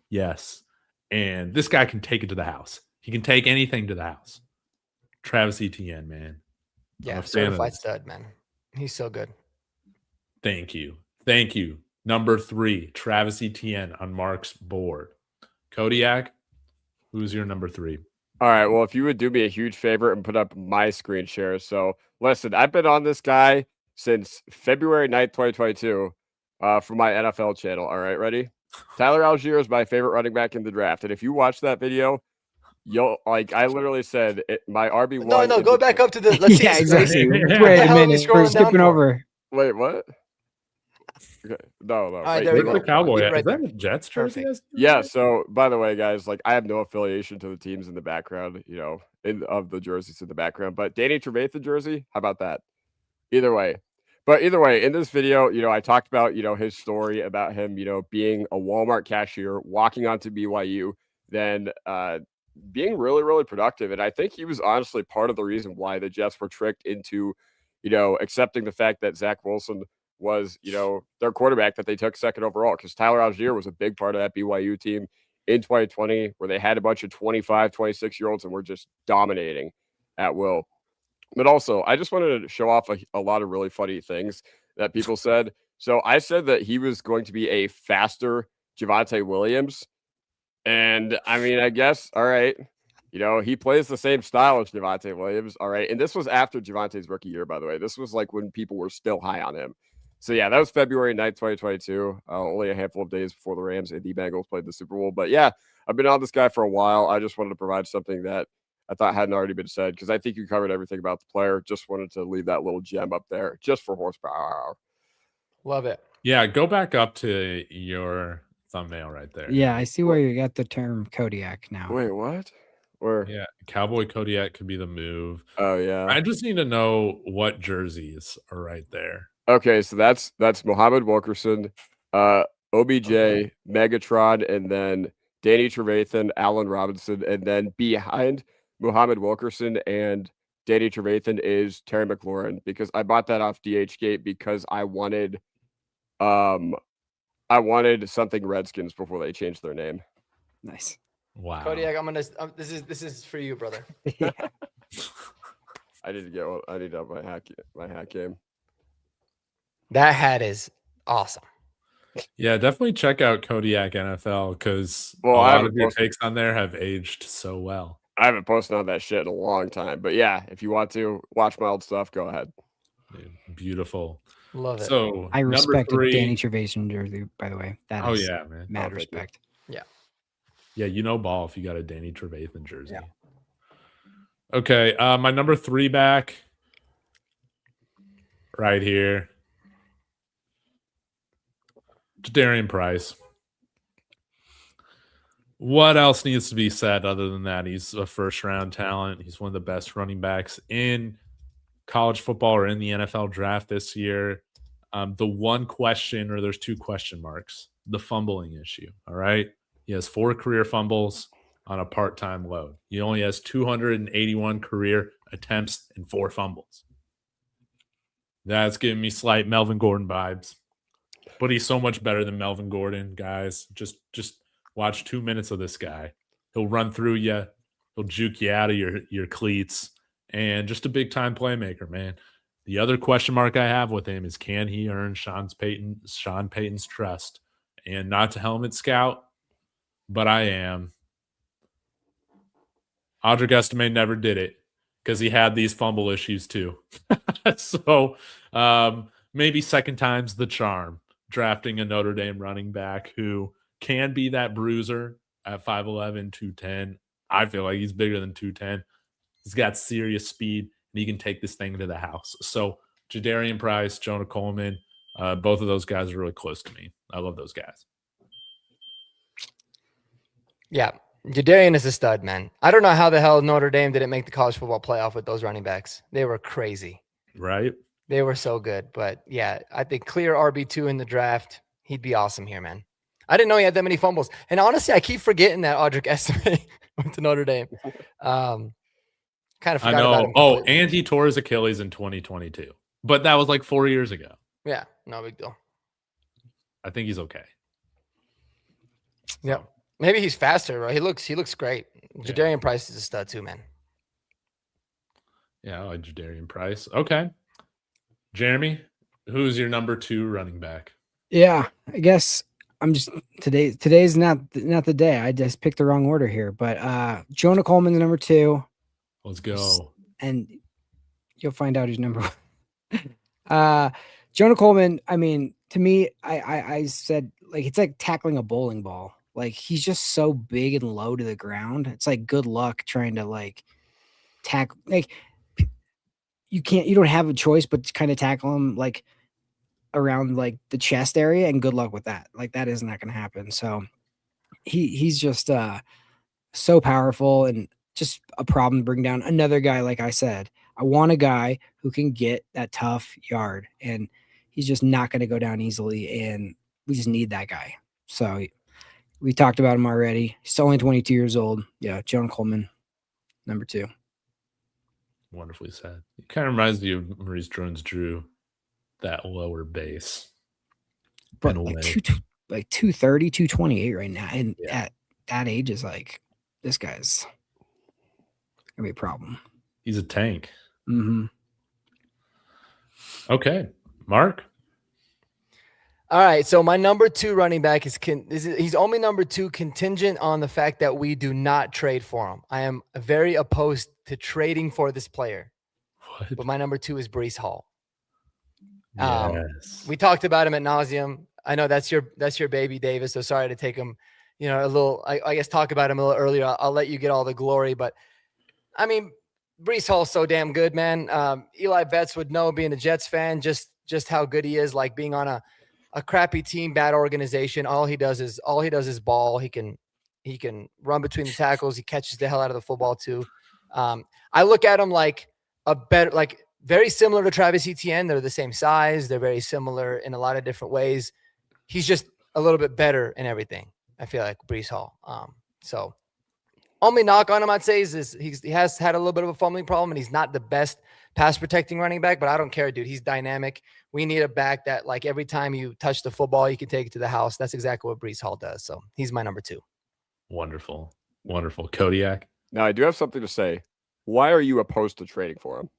Yes. And this guy can take it to the house. He can take anything to the house. Travis Etienne, man. Yeah, certified stud, man. He's so good. Thank you. Number 3, Travis Etienne on Mark's board. Kodiak, who's your number 3? All right. Well, if you would do me a huge favor and put up my screen share. So listen, I've been on this guy since February 9th, 2022 for my NFL channel. All right. Ready? Tyler Algier is my favorite running back in the draft. And if you watch that video, you'll I literally said my RB1. No, go back up to the. Let's see. Exactly. Wait a minute. We're skipping over. Wait, what? Okay. No. All right, there we go. The Cowboy. Right is that a Jets jersey? Yeah. So, by the way, guys, I have no affiliation to the teams in the background, of the jerseys in the background. But Danny Trevathan jersey, how about that? Either way, in this video, I talked about, his story about him, being a Walmart cashier, walking onto BYU, then being really, really productive. And I think he was honestly part of the reason why the Jets were tricked into, accepting the fact that Zach Wilson was, their quarterback that they took 2nd overall, because Tyler Algier was a big part of that BYU team in 2020, where they had a bunch of 25, 26-year-olds and were just dominating at will. But also, I just wanted to show off a lot of really funny things that people said. So I said that he was going to be a faster Javonte Williams. And I mean, I guess, all right, he plays the same style as Javonte Williams. All right. And this was after Javonte's rookie year, by the way. This was when people were still high on him. So, yeah, that was February 9th, 2022. Only a handful of days before the Rams and the Bengals played the Super Bowl. But, yeah, I've been on this guy for a while. I just wanted to provide something that I thought hadn't already been said, because I think you covered everything about the player. Just wanted to leave that little gem up there just for horsepower. Love it. Yeah, go back up to your thumbnail right there. Yeah, I see where you got the term Kodiak now. Wait, what? Or Cowboy Kodiak could be the move. Oh, yeah. I just need to know what jerseys are right there. Okay, so that's Muhammad Wilkerson, OBJ, Megatron, and then Danny Trevathan, Allen Robinson, and then behind Muhammad Wilkerson and Danny Trevathan is Terry McLaurin, because I bought that off DHgate because I wanted I wanted something Redskins before they changed their name. Nice. Wow. Kodiak, I'm gonna. This is for you, brother. Yeah. I need to up my hack game. That hat is awesome. Yeah, definitely check out Kodiak NFL because a Well, I lot haven't of your posted- takes on there have aged so well. I haven't posted on that shit in a long time, but yeah, if you want to watch my old stuff, go ahead. Dude, beautiful. Love it. So I number respect a 3. Danny Trevathan jersey, by the way. That Oh is yeah, man. mad thank you. respect. Yeah, you know ball if you got a Danny Trevathan jersey. Okay, my number 3 back right here. Jadarian Price. What else needs to be said other than that? He's a first round talent. He's one of the best running backs in college football or in the NFL draft this year. The one question, or there's 2 question marks, the fumbling issue. All right. He has 4 career fumbles on a part-time load. He only has 281 career attempts and 4 fumbles. That's giving me slight Melvin Gordon vibes. But he's so much better than Melvin Gordon, guys. Just watch 2 minutes of this guy. He'll run through you. He'll juke you out of your cleats. And just a big-time playmaker, man. The other question mark I have with him is, can he earn Sean Payton's trust? And not to helmet scout, but I am. Audric Estime never did it because he had these fumble issues too. So maybe second time's the charm, drafting a Notre Dame running back who can be that bruiser at 5'11", 210. I feel like he's bigger than 210. He's got serious speed, and he can take this thing to the house. So Jadarian Price, Jonah Coleman, both of those guys are really close to me. I love those guys. Yeah. Jadarian is a stud, man. I don't know how the hell Notre Dame didn't make the college football playoff with those running backs. They were crazy. Right? They were so good. But yeah, I think clear RB2 in the draft. He'd be awesome here, man. I didn't know he had that many fumbles. And honestly, I keep forgetting that Audric Estime went to Notre Dame. Kind of I forgot about know. him. Oh, completely. and he tore his Achilles in 2022. But that was like 4 years ago. Yeah, no big deal. I think he's okay. Yep. Maybe he's faster, right? He looks great. Yeah. Jadarian Price is a stud too, man. Yeah, I like Jadarian Price. Okay. Jeremy, who's your number 2 running back? Yeah, I guess I'm just today's not the day. I just picked the wrong order here, but Jonah Coleman's number 2, Let's go. and you'll find out who's number 1. Jonah Coleman, I mean, to me, I said, like, it's like tackling a bowling ball. Like, he's just so big and low to the ground. It's like, good luck trying to like tackle. Like, you don't have a choice but to kind of tackle him like around like the chest area, and good luck with that. Like, that is not going to happen. So he's just so powerful and just a problem to bring down. Another guy, like I said, I want a guy who can get that tough yard, and he's just not going to go down easily, and we just need that guy. So we talked about him already. He's only 22 years old. Yeah, Jonah Coleman, number 2. Wonderfully said. It kind of reminds me of Maurice Jones-Drew, that lower base. But in a like, way. 230, 228 right now. And Yeah. at that age is like, this guy's going to be a problem. He's a tank. Mm-hmm. Okay. Mark? All right, so my number 2 running back he's only number 2 contingent on the fact that we do not trade for him. I am very opposed to trading for this player, What? but my number 2 is Breece Hall. Yes. We talked about him at nauseum. I know that's your baby, Davis. So sorry to take him, a little. I guess talk about him a little earlier. I'll let you get all the glory, but I mean, Breece Hall's so damn good, man. Eli Betts would know, being a Jets fan, just how good he is. Like, being on a crappy team, bad organization. All he does is ball. He can run between the tackles. He catches the hell out of the football too. I look at him like very similar to Travis Etienne. They're the same size. They're very similar in a lot of different ways. He's just a little bit better in everything, I feel like, Breece Hall. So only knock on him, I'd say, is he has had a little bit of a fumbling problem, and he's not the best pass protecting running back, but I don't care, dude. He's dynamic. We need a back that, like, every time you touch the football, you can take it to the house. That's exactly what Brees Hall does. So he's my number 2. Wonderful. Wonderful. Kodiak. Now, I do have something to say. Why are you opposed to trading for him?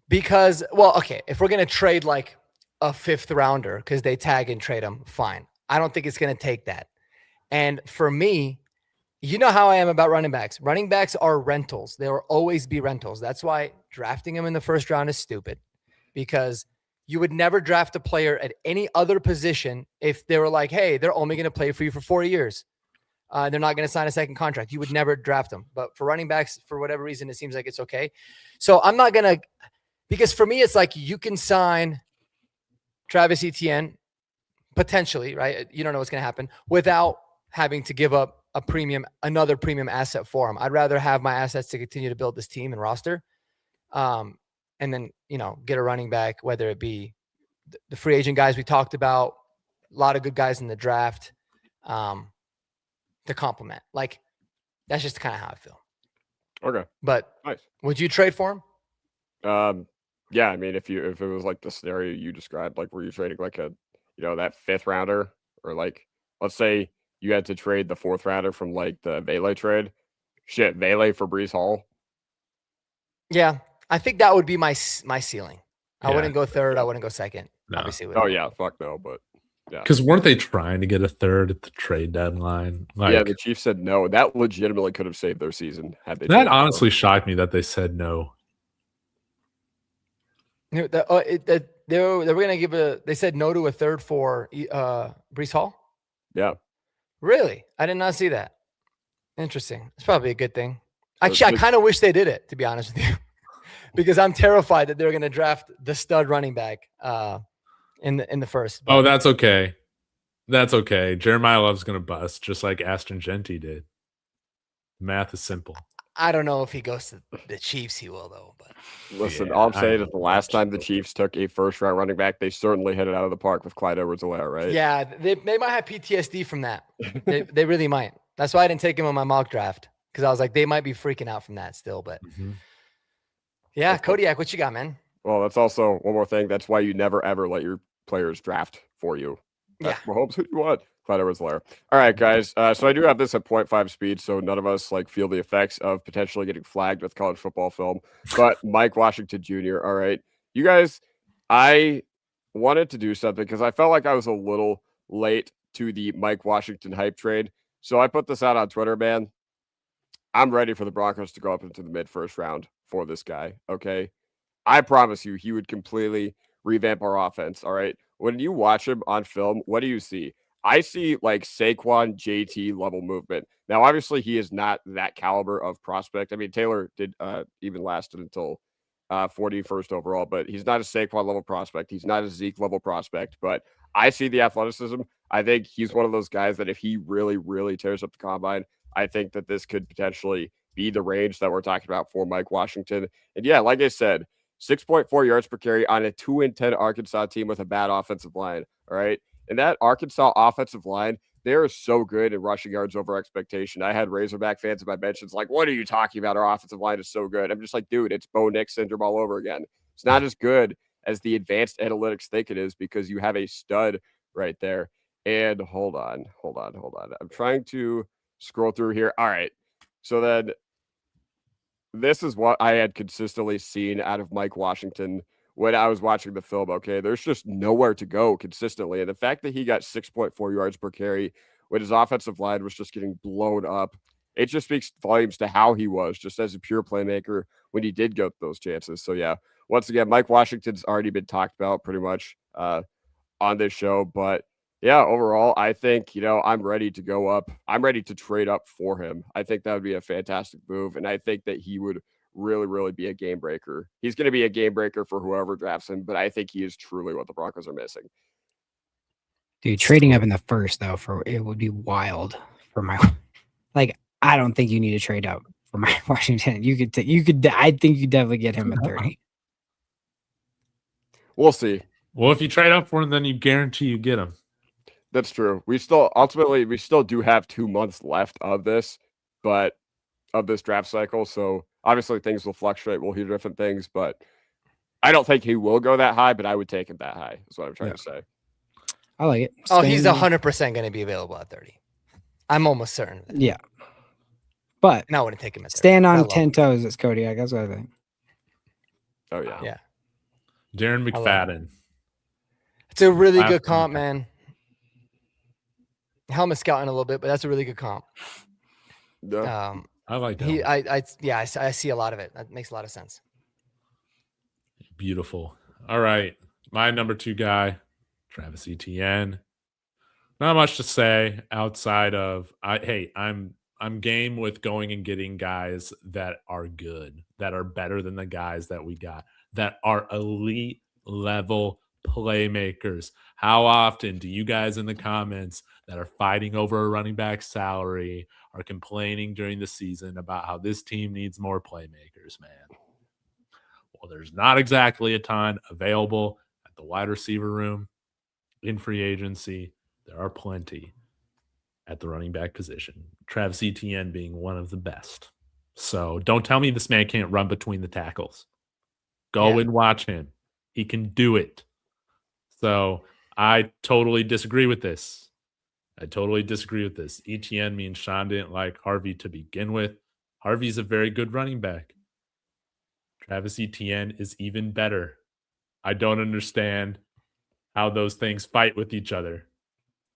Because, well, okay, if we're going to trade like a 5th rounder because they tag and trade him, fine. I don't think it's going to take that. And for me, you know how I am about running backs. Running backs are rentals. They will always be rentals. That's why drafting them in the first round is stupid, because you would never draft a player at any other position if they were like, hey, they're only going to play for you for 4 years. They're not going to sign a second contract. You would never draft them. But for running backs, for whatever reason, it seems like it's okay. So I'm not going to, because for me, it's like you can sign Travis Etienne potentially, right? You don't know what's going to happen without having to give up another premium asset for him. I'd rather have my assets to continue to build this team and roster. And then, get a running back, whether it be the free agent guys we talked about, a lot of good guys in the draft, to complement. Like, that's just kind of how I feel. Okay. But nice. Would you trade for him? Yeah, I mean, if it was like the scenario you described, like were you trading like a, that 5th rounder, or like, let's say you had to trade the 4th rounder from like the Vele trade, Vele for Brees Hall. Yeah, I think that would be my ceiling. I wouldn't go 3rd. I wouldn't go 2nd. No. Obviously. Yeah, fuck no, but yeah. Because weren't they trying to get a 3rd at the trade deadline? Yeah, the Chiefs said no. That legitimately could have saved their season had they. That honestly shocked me that they said no. They were going to give they said no to a 3rd for Brees Hall? Yeah. Really? I did not see that. Interesting. It's probably a good thing. Actually, I kind of wish they did it, to be honest with you, because I'm terrified that they're going to draft the stud running back in the first. But. Oh, that's okay. That's okay. Jeremiah Love's going to bust just like Aston Genty did. Math is simple. I don't know if he goes to the Chiefs, he will, though. But listen, all I'm saying is the last time the Chiefs took a 1st-round running back, they certainly hit it out of the park with Clyde Edwards-Helaire, right? Yeah, they might have PTSD from that. they really might. That's why I didn't take him in my mock draft, because I was like, they might be freaking out from that still. But yeah, Kodiak, what you got, man? Well, that's also one more thing. That's why you never ever let your players draft for you. That's Mahomes, who you want. Clyde Edwards-Helaire. All right, guys. So I do have this at 0.5 speed, so none of us feel the effects of potentially getting flagged with college football film. But Mike Washington Jr. All right, you guys. I wanted to do something because I felt like I was a little late to the Mike Washington hype trade. So I put this out on Twitter, man. I'm ready for the Broncos to go up into the mid-1st round for this guy. Okay, I promise you, he would completely revamp our offense. All right, when you watch him on film, what do you see? I see like Saquon JT level movement. Now, obviously, he is not that caliber of prospect. I mean, Taylor did even lasted until 41st overall, but he's not a Saquon level prospect. He's not a Zeke level prospect, but I see the athleticism. I think he's one of those guys that if he really, really tears up the combine, I think that this could potentially be the range that we're talking about for Mike Washington. And yeah, like I said, 6.4 yards per carry on a 2-10 Arkansas team with a bad offensive line. All right. And that Arkansas offensive line, they are so good in rushing yards over expectation. I had Razorback fans in my mentions like, what are you talking about? Our offensive line is so good. I'm just like, dude, it's Bo Nix syndrome all over again. It's not as good as the advanced analytics think it is because you have a stud right there. And hold on. I'm trying to scroll through here. All right. So then this is what I had consistently seen out of Mike Washington when I was watching the film. Okay, there's just nowhere to go consistently. And the fact that he got 6.4 yards per carry when his offensive line was just getting blown up, it just speaks volumes to how he was just as a pure playmaker when he did get those chances. So yeah, once again, Mike Washington's already been talked about pretty much on this show, but yeah, overall, I think, I'm ready to go up. I'm ready to trade up for him. I think that would be a fantastic move. And I think that he would really, really be a game breaker. He's going to be a game breaker for whoever drafts him, but I think he is truly what the Broncos are missing. Dude, trading up in the 1st, though, it would be wild for my, I don't think you need to trade up for Mike Washington. I think you definitely get him at 30. We'll see. Well, if you trade up for him, then you guarantee you get him. That's true. We still do have 2 months left of this, but of this draft cycle. So obviously things will fluctuate. We'll hear different things, but I don't think he will go that high, but I would take him that high, is what I'm trying to say. I like it. Oh, he's 100% going to be available at 30. I'm almost certain of it. Yeah. But and I wouldn't take him at 30. Stand on 10 toes as Kodiak. That's what I think. Oh, yeah. Yeah. Darren McFadden. It's a really good comp, man. Helmet scouting a little bit, but that's a really good comp. Yeah. I like that. I see a lot of it. That makes a lot of sense. Beautiful. All right. My number 2 guy, Travis Etienne. Not much to say outside of I'm game with going and getting guys that are good, that are better than the guys that we got, that are elite level playmakers. How often do you guys in the comments that are fighting over a running back salary are complaining during the season about how this team needs more playmakers, man? Well, there's not exactly a ton available at the wide receiver room in free agency. There are plenty at the running back position. Travis Etienne being one of the best. So don't tell me this man can't run between the tackles. Go and watch him. He can do it. So I totally disagree with this. Etienne means Sean didn't like Harvey to begin with. Harvey's a very good running back. Travis Etienne is even better. I don't understand how those things fight with each other.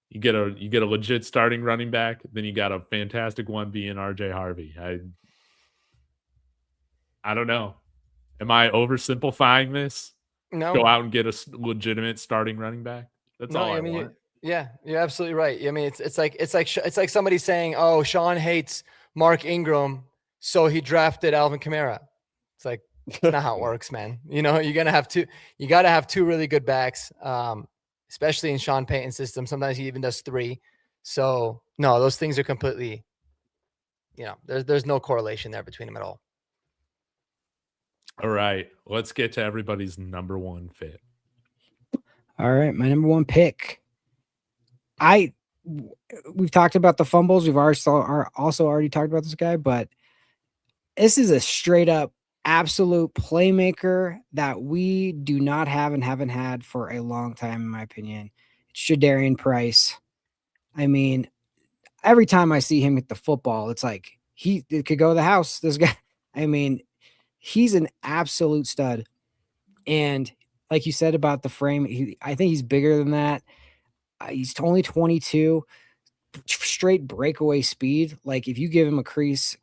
You get a legit starting running back, then you got a fantastic 1B in RJ Harvey. I don't know. Am I oversimplifying this? No. Go out and get a legitimate starting running back. That's all I want. Yeah, you're absolutely right. I mean, it's like somebody saying, "Oh, Sean hates Mark Ingram, so he drafted Alvin Kamara." It's like it's not how it works, man. You know, you got to have two really good backs, especially in Sean Payton's system. Sometimes he even does 3. So no, those things are completely, there's no correlation there between them at all. All right, let's get to everybody's number 1 fit. All right, my number 1 pick. We've talked about the fumbles. We've also already talked about this guy, but this is a straight up absolute playmaker that we do not have and haven't had for a long time, in my opinion. It's Jadarian Price. I mean, every time I see him hit the football, it's like it could go to the house. This guy, I mean, he's an absolute stud. And like you said about the frame, I think he's bigger than that. He's only 22, straight breakaway speed. Like if you give him a crease,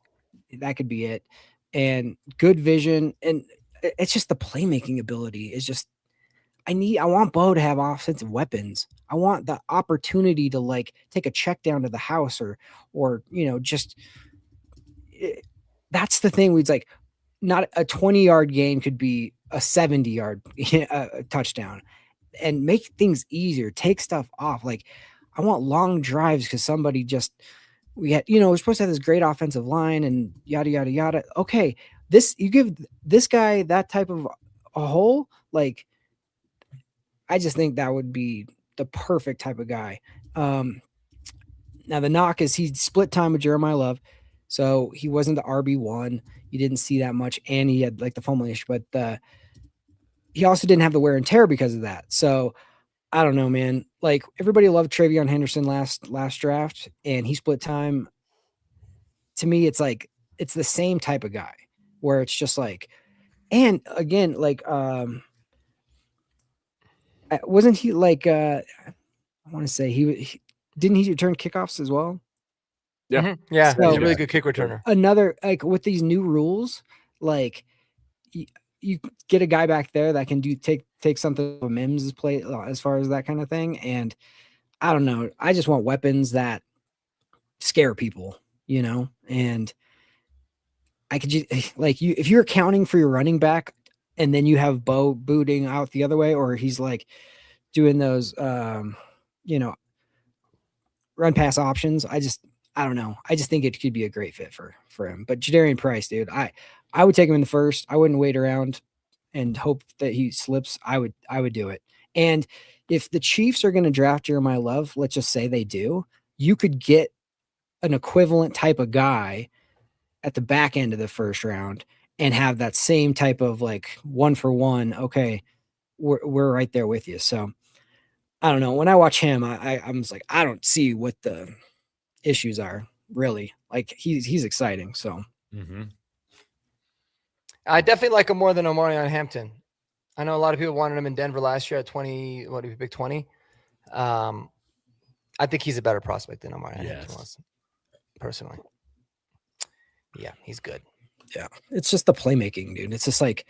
that could be it. And good vision. And it's just the playmaking ability is just, I want Bo to have offensive weapons. I want the opportunity to like take a check down to the house or, that's the thing. It's like not a 20-yard gain could be a 70-yard touchdown. And make things easier, take stuff off. Like I want long drives because somebody we're supposed to have this great offensive line and yada, yada, yada. Okay. You give this guy that type of a hole. Like, I just think that would be the perfect type of guy. Now the knock is he split time with Jeremiah Love. So he wasn't the RB1. You didn't see that much. And he had like the fumble issue, but he also didn't have the wear and tear because of that. So I don't know, man. Like everybody loved Travion Henderson last draft, and he split time. To me, it's like it's the same type of guy where it's just like, and again, like wasn't he like I want to say he didn't he return kickoffs as well? Yeah, yeah, so, he's a really good kick returner. Another like with these new rules, like. You get a guy back there that can take something of Mims' play as far as that kind of thing. And I don't know. I just want weapons that scare people, and I could just like if you're accounting for your running back and then you have Bo booting out the other way, or he's like doing those, run pass options. I don't know. I just think it could be a great fit for him. But Jadarian Price, dude, I would take him in the first. I wouldn't wait around and hope that he slips. I would do it. And if the Chiefs are going to draft Jeremiah Love, let's just say they do, you could get an equivalent type of guy at the back end of the first round and have that same type of like 1-for-1. Okay, we're right there with you. So I don't know. When I watch him, I'm just like, I don't see what the issues are really. Like he's exciting. So I definitely like him more than Omarion Hampton. I know a lot of people wanted him in Denver last year at 20. What did he pick 20? I think he's a better prospect than Omarion Hampton was, personally. Yeah, he's good. Yeah, it's just the playmaking, dude. It's just like,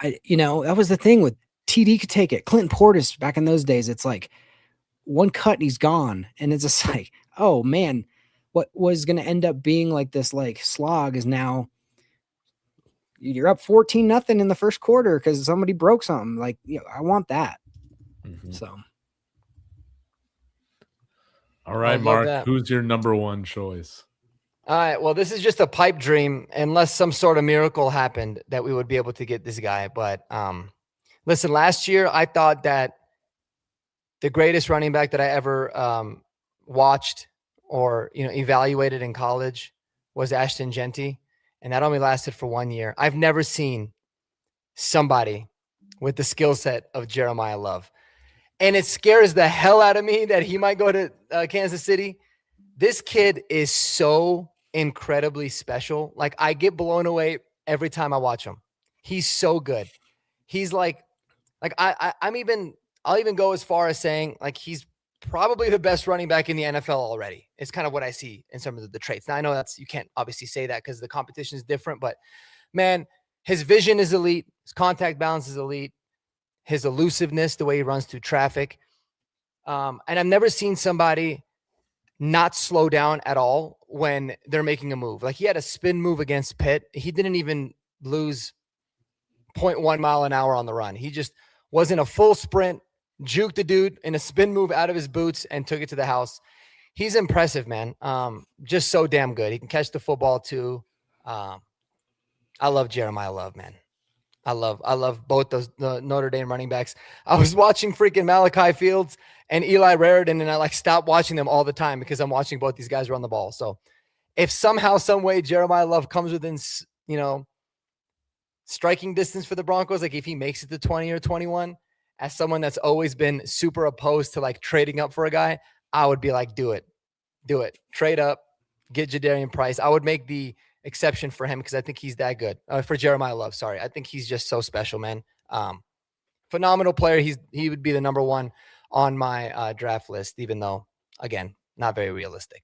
that was the thing with TD could take it. Clinton Portis back in those days, it's like one cut and he's gone. And it's just like, oh man, what was going to end up being like this like slog is now you're up 14-0 in the first quarter because somebody broke something. Like, I want that. So. All right, Mark, who's your number one choice? All right. Well, this is just a pipe dream unless some sort of miracle happened that we would be able to get this guy. But listen, last year I thought that the greatest running back that I ever watched or evaluated in college was Ashton Genty, and that only lasted for 1 year. I've never seen somebody with the skill set of Jeremiah Love, and it scares the hell out of me that he might go to Kansas City. This kid is so incredibly special. Like, I get blown away every time I watch him. He's so good. He's like I'll even go as far as saying like he's probably the best running back in the NFL already. It's kind of what I see in some of the traits. Now I know you can't obviously say that because the competition is different, but man, his vision is elite. His contact balance is elite. His elusiveness, the way he runs through traffic. And I've never seen somebody not slow down at all when they're making a move. Like, he had a spin move against Pitt. He didn't even lose 0.1 mile an hour on the run. He just was in a full sprint, juked the dude in a spin move out of his boots and took it to the house. He's impressive, man. Just so damn good. He can catch the football too. I love Jeremiah Love, man. I love both the Notre Dame running backs. I was watching freaking Malachi Fields and Eli Raridan, and I stopped watching them all the time because I'm watching both these guys run the ball. So if somehow, some way Jeremiah Love comes within, striking distance for the Broncos, like if he makes it to 20 or 21, as someone that's always been super opposed to like trading up for a guy, I would be like, do it, trade up, get Jadarian Price. I would make the exception for him because I think he's that good. For Jeremiah Love, sorry. I think he's just so special, man. Phenomenal player. He would be the number one on my draft list, even though, again, not very realistic.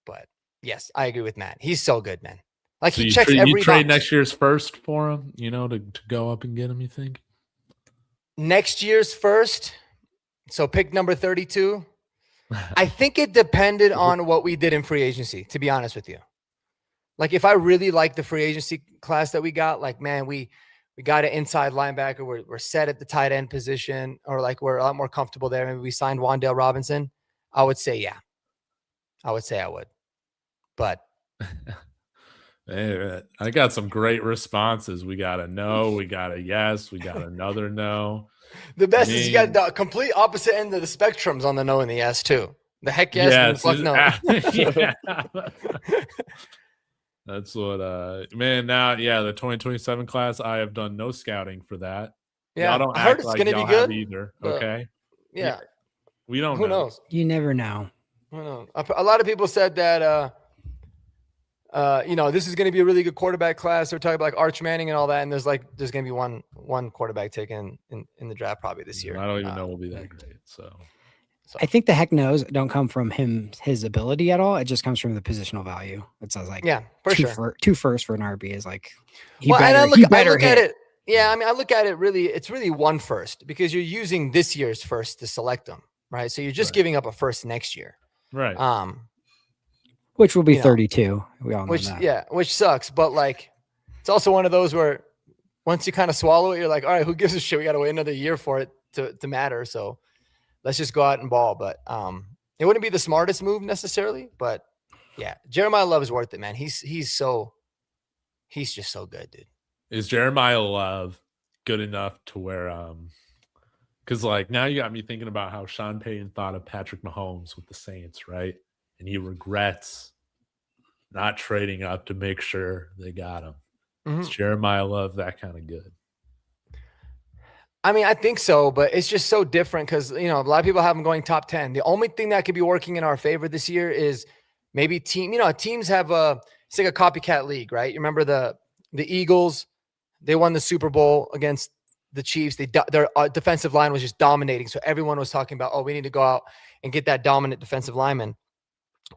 But yes, I agree with Matt. He's so good, man. Like, so he checks every box. You trade next year's first for him, to go up and get him, you think? Next year's first. So pick number 32. I think it depended on what we did in free agency, to be honest with you. Like, if I really like the free agency class that we got, like, man, we got an inside linebacker. We're set at the tight end position, or like we're a lot more comfortable there. Maybe we signed Wan'Dale Robinson. I would say, yeah. I would. But hey, I got some great responses. We got a no, we got a yes, we got another no. The best is you got the complete opposite end of the spectrums on the no and the yes too. The heck yes, and the fuck no. That's what man, now the 2027 class, I have done no scouting for that. Yeah, y'all don't I heard act it's like gonna y'all be good either. Okay. Yeah. We don't know. Who knows? You never know. Who knows? A lot of people said that this is going to be a really good quarterback class. They're talking about like Arch Manning and all that, and there's going to be one quarterback taken in the draft probably this year. I don't even know will be that great. So I think the heck knows don't come from his ability at all. It just comes from the positional value. It says like, for two first for an RB is like, I look at it. Yeah, I mean, I look at it really. It's really one first because you're using this year's first to select them, right? So you're just giving up a first next year, right? Which will be 32. We all know that. Yeah, which sucks. But like, it's also one of those where once you kind of swallow it, you're like, all right, who gives a shit? We got to wait another year for it to matter. So let's just go out and ball. But it wouldn't be the smartest move necessarily. But yeah, Jeremiah Love is worth it, man. He's just so good, dude. Is Jeremiah Love good enough to where because like now you got me thinking about how Sean Payton thought of Patrick Mahomes with the Saints, right? And he regrets not trading up to make sure they got him. Mhm. Is Jeremiah Love that kind of good? I mean, I think so, but it's just so different because, a lot of people have him going top 10. The only thing that could be working in our favor this year is maybe teams have it's like a copycat league, right? You remember the Eagles, they won the Super Bowl against the Chiefs. Their defensive line was just dominating. So everyone was talking about, we need to go out and get that dominant defensive lineman.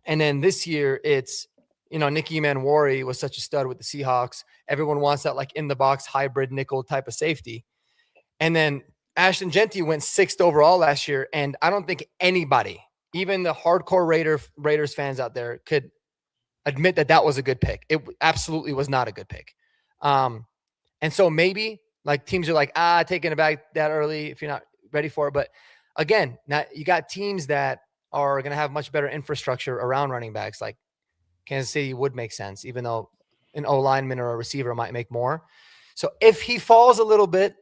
And then this year it's, Nicky Manwari was such a stud with the Seahawks. Everyone wants that like in the box hybrid nickel type of safety. And then Ashton Genty went 6th overall last year. And I don't think anybody, even the hardcore Raiders fans out there, could admit that was a good pick. It absolutely was not a good pick. And so maybe like teams are like, taking it back that early if you're not ready for it. But again, now you got teams that are going to have much better infrastructure around running backs. Like Kansas City would make sense, even though an O lineman or a receiver might make more. So if he falls a little bit,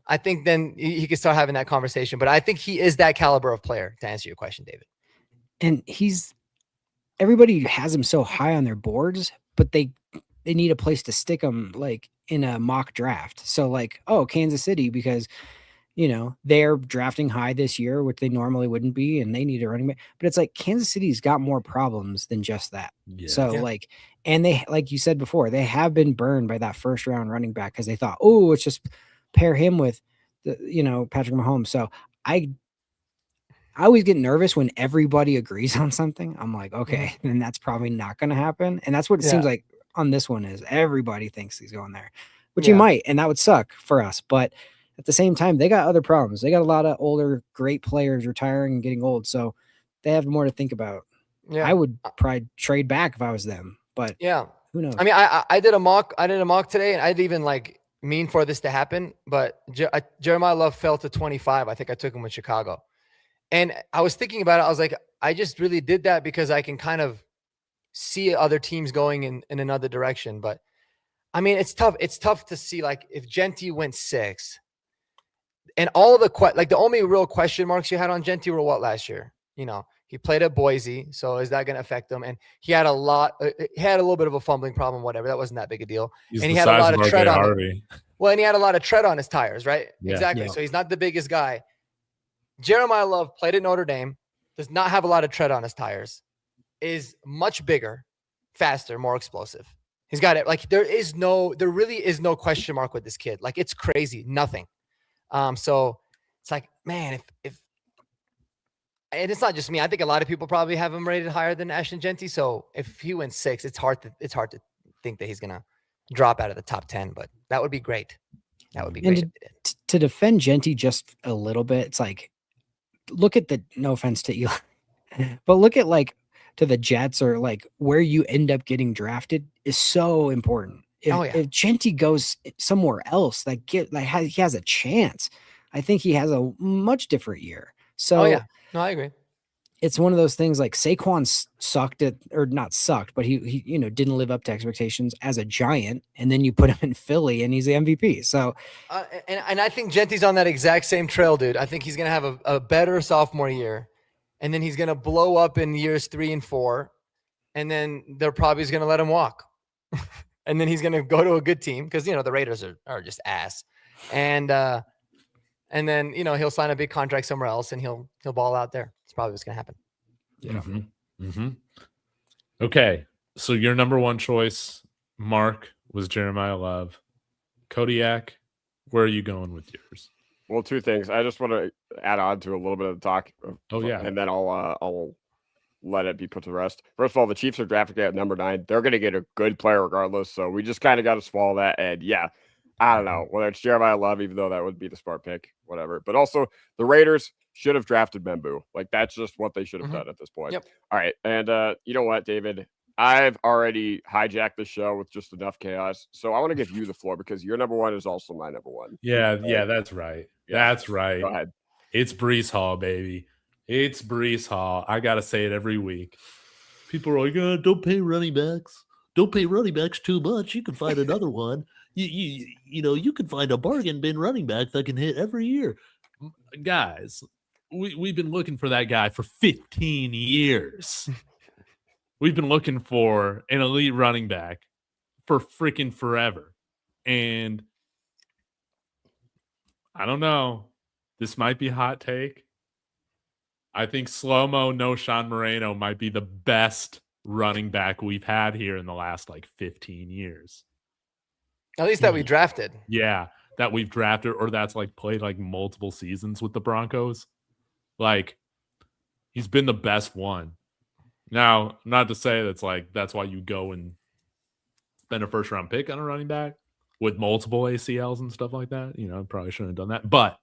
I think then he can start having that conversation. But I think he is that caliber of player, to answer your question, David. And everybody has him so high on their boards, but they need a place to stick him, like in a mock draft. So like, Kansas City, because they're drafting high this year, which they normally wouldn't be, and they need a running back. But it's like Kansas City's got more problems than just that. Yeah. So like, and they, like you said before, they have been burned by that first round running back because they thought, let's just pair him with Patrick Mahomes. So I always get nervous when everybody agrees on something. I'm like, okay, then that's probably not going to happen. And that's what it seems like on this one is everybody thinks he's going there, which he might, and that would suck for us. But at the same time, they got other problems. They got a lot of older, great players retiring and getting old. So they have more to think about. Yeah. I would probably trade back if I was them, but who knows? I mean, I did a mock today, and I didn't even mean for this to happen, but Jeremiah Love fell to 25. I think I took him with Chicago. And I was thinking about it. I was like, I just really did that because I can kind of see other teams going in another direction. But I mean, it's tough. It's tough to see if Genty went 6 and all the the only real question marks you had on Genty were what last year? He played at Boise. So is that going to affect him? And he had a little bit of a fumbling problem, whatever. That wasn't that big a deal. He's and he had a lot of tread on it. Well, and he had a lot of tread on his tires, right? Yeah. Exactly. Yeah. So he's not the biggest guy. Jeremiah Love played at Notre Dame, does not have a lot of tread on his tires, is much bigger, faster, more explosive. He's got it. There really is no question mark with this kid. It's crazy. Nothing. So it's like, man, if and it's not just me. I think a lot of people probably have him rated higher than Ashton Genty. So if he went 6, it's hard to think that he's gonna drop out of the top 10. But that would be great. That would be great. To defend Genty just a little bit, it's like, look at no offense to Eli, but look at to the Jets or where you end up getting drafted is so important. If Genty goes somewhere else, he has a chance. I think he has a much different year. So no, I agree. It's one of those things Saquon sucked or not sucked, but he didn't live up to expectations as a Giant, and then you put him in Philly and he's the MVP. So, and I think Genty's on that exact same trail, dude. I think he's gonna have a better sophomore year, and then he's gonna blow up in years 3 and 4, and then they're probably gonna let him walk, and then he's gonna go to a good team because the Raiders are just ass, and then he'll sign a big contract somewhere else and he'll ball out there. It's probably what's gonna happen. Mm-hmm. Mm-hmm. Okay, so your number one choice, Mark, was Jeremiah Love. Kodiak, where are you going with yours? Well, 2 things. I just want to add on to a little bit of the talk. And then I'll let it be put to rest. First of all, the Chiefs are drafting at number 9. They're going to get a good player regardless. So we just kind of got to swallow that. And I don't know whether it's Jeremiah Love, even though that would be the smart pick, whatever. But also the Raiders should have drafted Membu. That's just what they should have done at this point. Yep. All right. And you know what, David? I've already hijacked the show with just enough chaos. So I want to give you the floor because your number 1 is also my number 1. Yeah, that's right. Yeah. That's right. Go ahead. It's Breece Hall, baby. It's Breece Hall. I got to say it every week. People are like, don't pay running backs. Don't pay running backs too much. You can find another one. You can find a bargain bin running back that can hit every year. Guys, we've been looking for that guy for 15 years. we've been looking for an elite running back for freaking forever. And I don't know. This might be a hot take. I think slow-mo no Sean Moreno might be the best running back we've had here in the last like 15 years. At least that we drafted. Yeah, that we've drafted or that's like played like multiple seasons with the Broncos. Like he's been the best one. Now, not to say that's why you go and spend a first round pick on a running back with multiple ACLs and stuff like that. You know, probably shouldn't have done that. But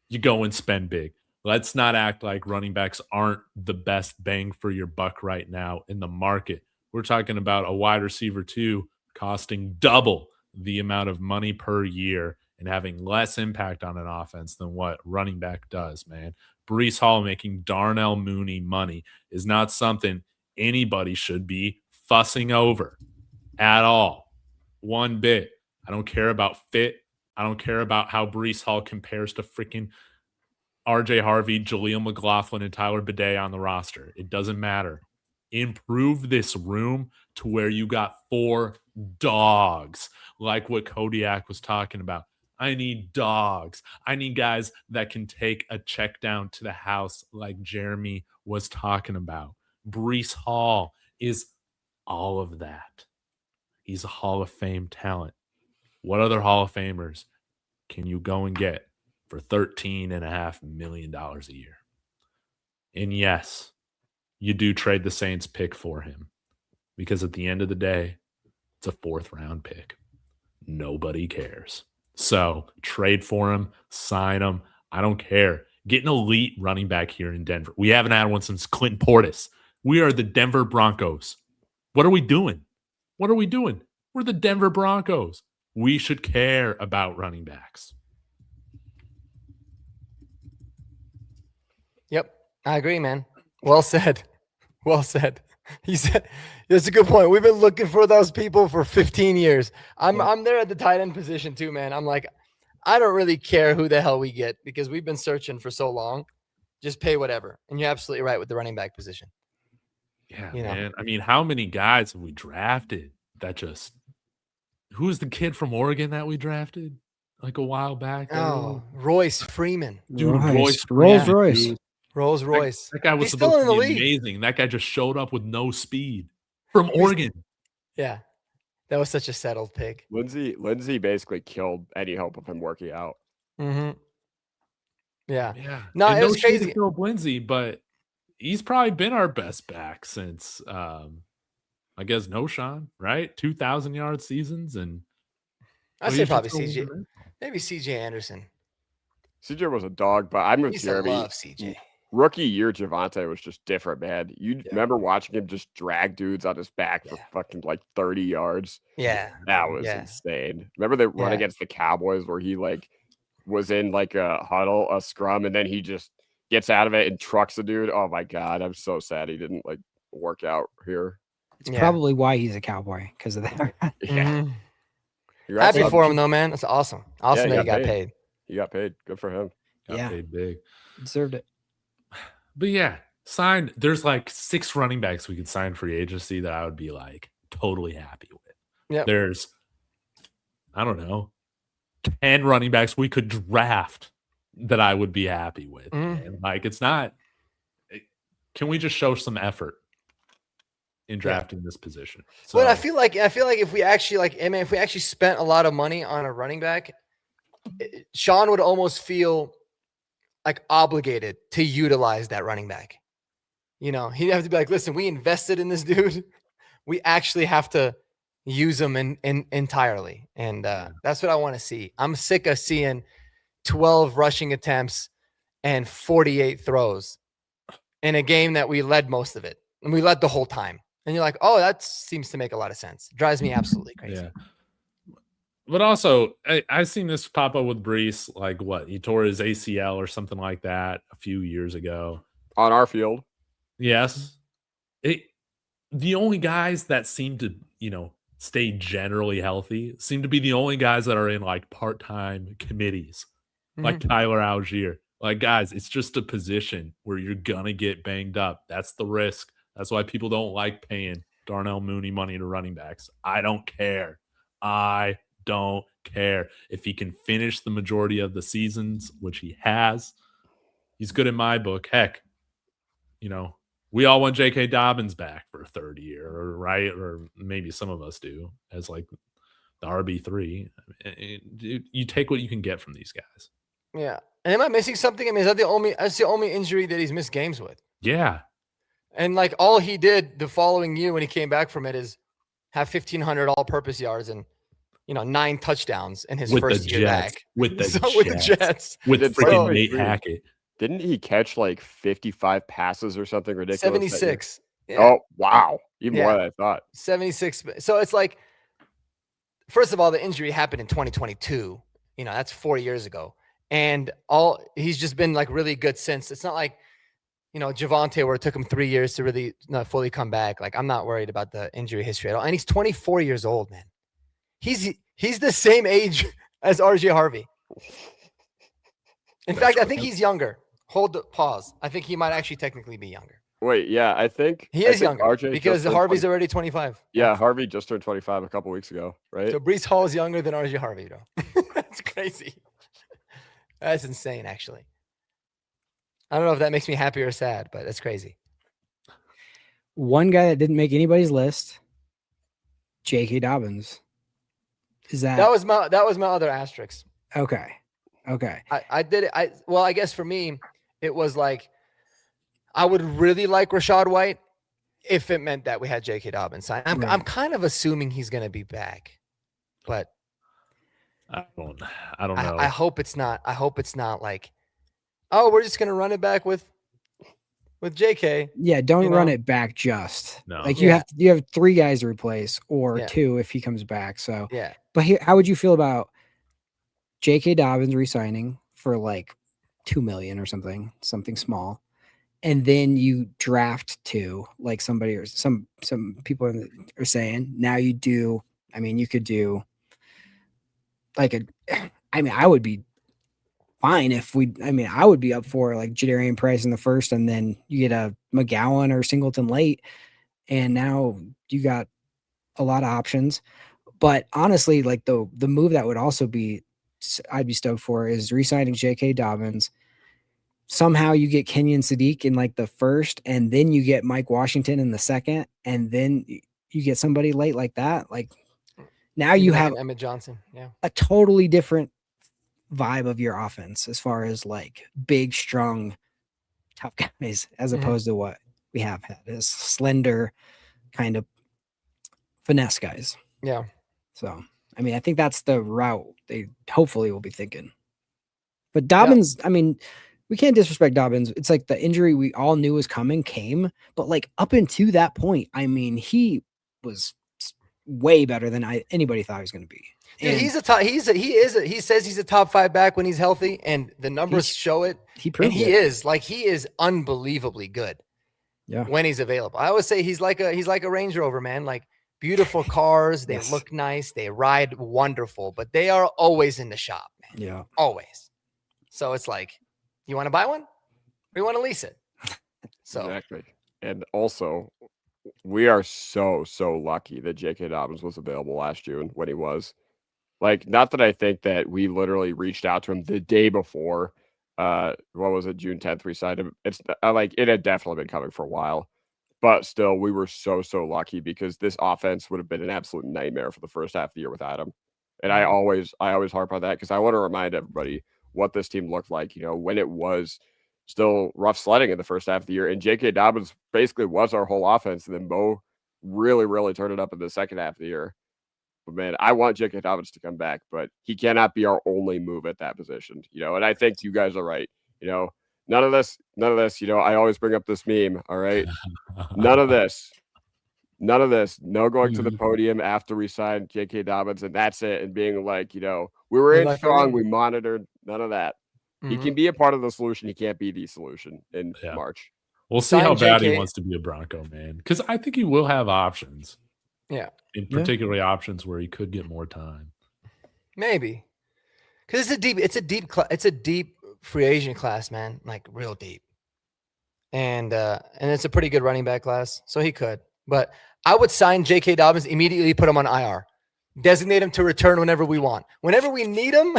you go and spend big. Let's not act like running backs aren't the best bang for your buck right now in the market. We're talking about a wide receiver too costing double the amount of money per year and having less impact on an offense than what running back does, man. Breece Hall making Darnell Mooney money is not something anybody should be fussing over at all. One bit. I don't care about fit. I don't care about how Breece Hall compares to freaking RJ Harvey, Jaleel McLaughlin, and Tyler Bidet on the roster. It doesn't matter. Improve this room to where you got 4 dogs, like what Kodiak was talking about. I need dogs. I need guys that can take a check down to the house, like Jeremy was talking about. Breece Hall is all of that. He's a Hall of Fame talent. What other Hall of Famers can you go and get for $13.5 million a year? And yes, you do trade the Saints pick for him because at the end of the day, it's a 4th round pick. Nobody cares. So trade for him, sign him. I don't care. Get an elite running back here in Denver. We haven't had one since Clinton Portis. We are the Denver Broncos. What are we doing? What are we doing? We're the Denver Broncos. We should care about running backs. Yep, I agree, man. Well said. Well said. He said that's a good point. We've been looking for those people for 15 years. I'm there at the tight end position too, man. I'm like, I don't really care who the hell we get because we've been searching for so long. Just pay whatever. And you're absolutely right with the running back position. Yeah, man. I mean, how many guys have we drafted that just who's the kid from Oregon that we drafted like a while back? Oh, Royce Freeman. Dude, Rolls Royce. Royce. Dude. Rolls Royce. That guy was He's supposed still in to the be league. amazing. That guy just showed up with no speed from Oregon. Yeah. That was such a settled pick. Lindsey basically killed any hope of him working out. Mm-hmm. Yeah. Yeah. No, and it was shade to crazy. Philip Lindsay, but he's probably been our best back since I guess Noshan, right? 2,000-yard seasons and I'd say probably CJ. Maybe CJ Anderson. CJ was a dog, but I'm with Used to Jeremy. love CJ. Rookie year Javonte was just different, man. You remember watching him just drag dudes on his back for fucking like 30 yards? Yeah. That was insane. Remember the run against the Cowboys where he like was in like a huddle, a scrum, and then he just gets out of it and trucks a dude. Oh my God. I'm so sad he didn't like work out here. It's probably why he's a Cowboy because of that. Mm-hmm. Happy for him though, man. That's awesome. Awesome that he got paid. He got paid. Good for him. Got paid big. Deserved it. But yeah, signed. There's like 6 running backs we could sign free agency that I would be like totally happy with. Yeah. There's, I don't know, 10 running backs we could draft that I would be happy with. And like, it's not. Can we just show some effort in drafting this position? So, but I feel like if we actually spent a lot of money on a running back, Sean would almost feel like obligated to utilize that running back. You know, he'd have to be like, listen, we invested in this dude. We actually have to use him entirely. And that's what I want to see. I'm sick of seeing 12 rushing attempts and 48 throws in a game that we led most of it. And we led the whole time. And you're like, oh, that seems to make a lot of sense. It drives me absolutely crazy. Yeah. But also, I've seen this pop up with Breece, like what? He tore his ACL or something like that a few years ago. On our field. Yes. The only guys that seem to, stay generally healthy seem to be the only guys that are in like part-time committees, like Tyler Algier. Like, guys, it's just a position where you're going to get banged up. That's the risk That's why people don't like paying Darnell Mooney money to running backs. I don't care. I don't care. If he can finish the majority of the seasons, which he has, he's good in my book. Heck, we all want J.K. Dobbins back for a third year, right? Or maybe some of us do, as like the RB3. You take what you can get from these guys. Yeah. And am I missing something? I mean, that's the only injury that he's missed games with. Yeah. And like all he did the following year when he came back from it is have 1,500 all-purpose yards and 9 touchdowns in his first year back. With the Jets. With freaking Nate Hackett. Didn't he catch like 55 passes or something ridiculous? 76. Yeah. Oh, wow. Even more than I thought. 76. So it's like, first of all, the injury happened in 2022. That's 4 years ago. And he's just been like really good since. It's not like, Javonte, where it took him 3 years to really not fully come back. Like, I'm not worried about the injury history at all. And he's 24 years old, man. He's the same age as RJ Harvey. In fact, I think he's younger. Hold the pause. I think he might actually technically be younger. Wait, yeah, I think he is younger RJ because Harvey's already 25. Yeah, Harvey just turned 25 a couple weeks ago, right? So Breece Hall is younger than RJ Harvey, though. That's crazy. That's insane, actually. I don't know if that makes me happy or sad, but that's crazy. One guy that didn't make anybody's list, J.K. Dobbins. That was my other asterisk. Okay. I did it. Well, I guess for me, it was like I would really like Rachaad White if it meant that we had J.K. Dobbins signed. I'm kind of assuming he's going to be back, but I don't know. I hope it's not. I hope it's not like, oh, we're just going to run it back with JK. Yeah, don't run it back just. No. Like you have 3 guys to replace or 2 if he comes back. So yeah. But how would you feel about JK Dobbins re-signing for like $2 million or something small, and then you draft 2, like somebody or some people are saying now you could do like I would be fine if I would be up for like Jadarian Price in the first, and then you get a McGowan or Singleton late, and now you got a lot of options. But honestly, like the move that would also I'd be stoked for is re-signing J.K. Dobbins. Somehow you get Kenyon Sadiq in like the first, and then you get Mike Washington in the second, and then you get somebody late like that. Like now you have Emmett Johnson, a totally different vibe of your offense as far as like big, strong, tough guys, as opposed to what we have had is slender kind of finesse guys. Yeah. So, I think that's the route they hopefully will be thinking. But Dobbins, we can't disrespect Dobbins. It's like the injury we all knew was coming came, but like up until that point, he was way better than anybody thought he was going to be. Dude, he says he's a top 5 back when he's healthy, and the numbers show it. He proved he is unbelievably good. Yeah. When he's available. I always say he's like a Range Rover, man. Like beautiful cars, they look nice, they ride wonderful, but they are always in the shop, man. Yeah. Always. So it's like, you want to buy one or you want to lease it? So exactly. And also, we are so lucky that J.K. Dobbins was available last June when he was. Like, not that I think that we literally reached out to him the day before. What was it, June 10th? We signed him. It's like it had definitely been coming for a while, but still, we were so lucky because this offense would have been an absolute nightmare for the first half of the year without him. And I always harp on that because I want to remind everybody what this team looked like. When it was still rough sledding in the first half of the year, and J.K. Dobbins basically was our whole offense. And then Bo really turned it up in the second half of the year. But man, I want J.K. Dobbins to come back, but he cannot be our only move at that position, and I think you guys are right. None of this, I always bring up this meme. All right. None of this, no going to the podium after we signed J.K. Dobbins and that's it. And being like, we were in strong, we monitored, none of that. He can be a part of the solution. He can't be the solution in March. We'll see how bad he wants to be a Bronco, man. Because I think he will have options. Yeah. In particularly options where he could get more time. Maybe. Because it's a deep free agent class, man. Like real deep. and it's a pretty good running back class, so he could. But I would sign J.K. Dobbins immediately, put him on IR, designate him to return whenever we want, whenever we need him.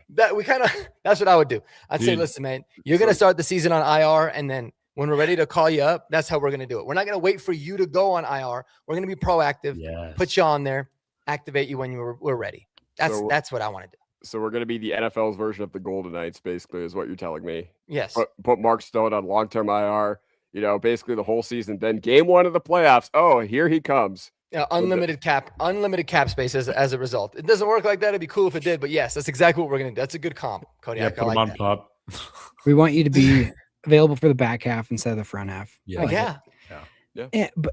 That's what I would do. I'd say, listen, man, you're gonna start the season on IR, and then when we're ready to call you up, that's how we're gonna do it. We're not gonna wait for you to go on IR. We're gonna be proactive. Yes. Put you on there, activate you when we're ready. That's what I want to do. So we're going to be the NFL's version of the Golden Knights, basically, is what you're telling me. Yes. Put Mark Stone on long-term IR, basically the whole season. Then game 1 of the playoffs, oh, here he comes. Unlimited cap space as a result. It doesn't work like that. It'd be cool if it did, but yes, that's exactly what we're going to do. That's a good comp, Cody. Yeah, put him on pup. We want you to be available for the back half instead of the front half. Yeah.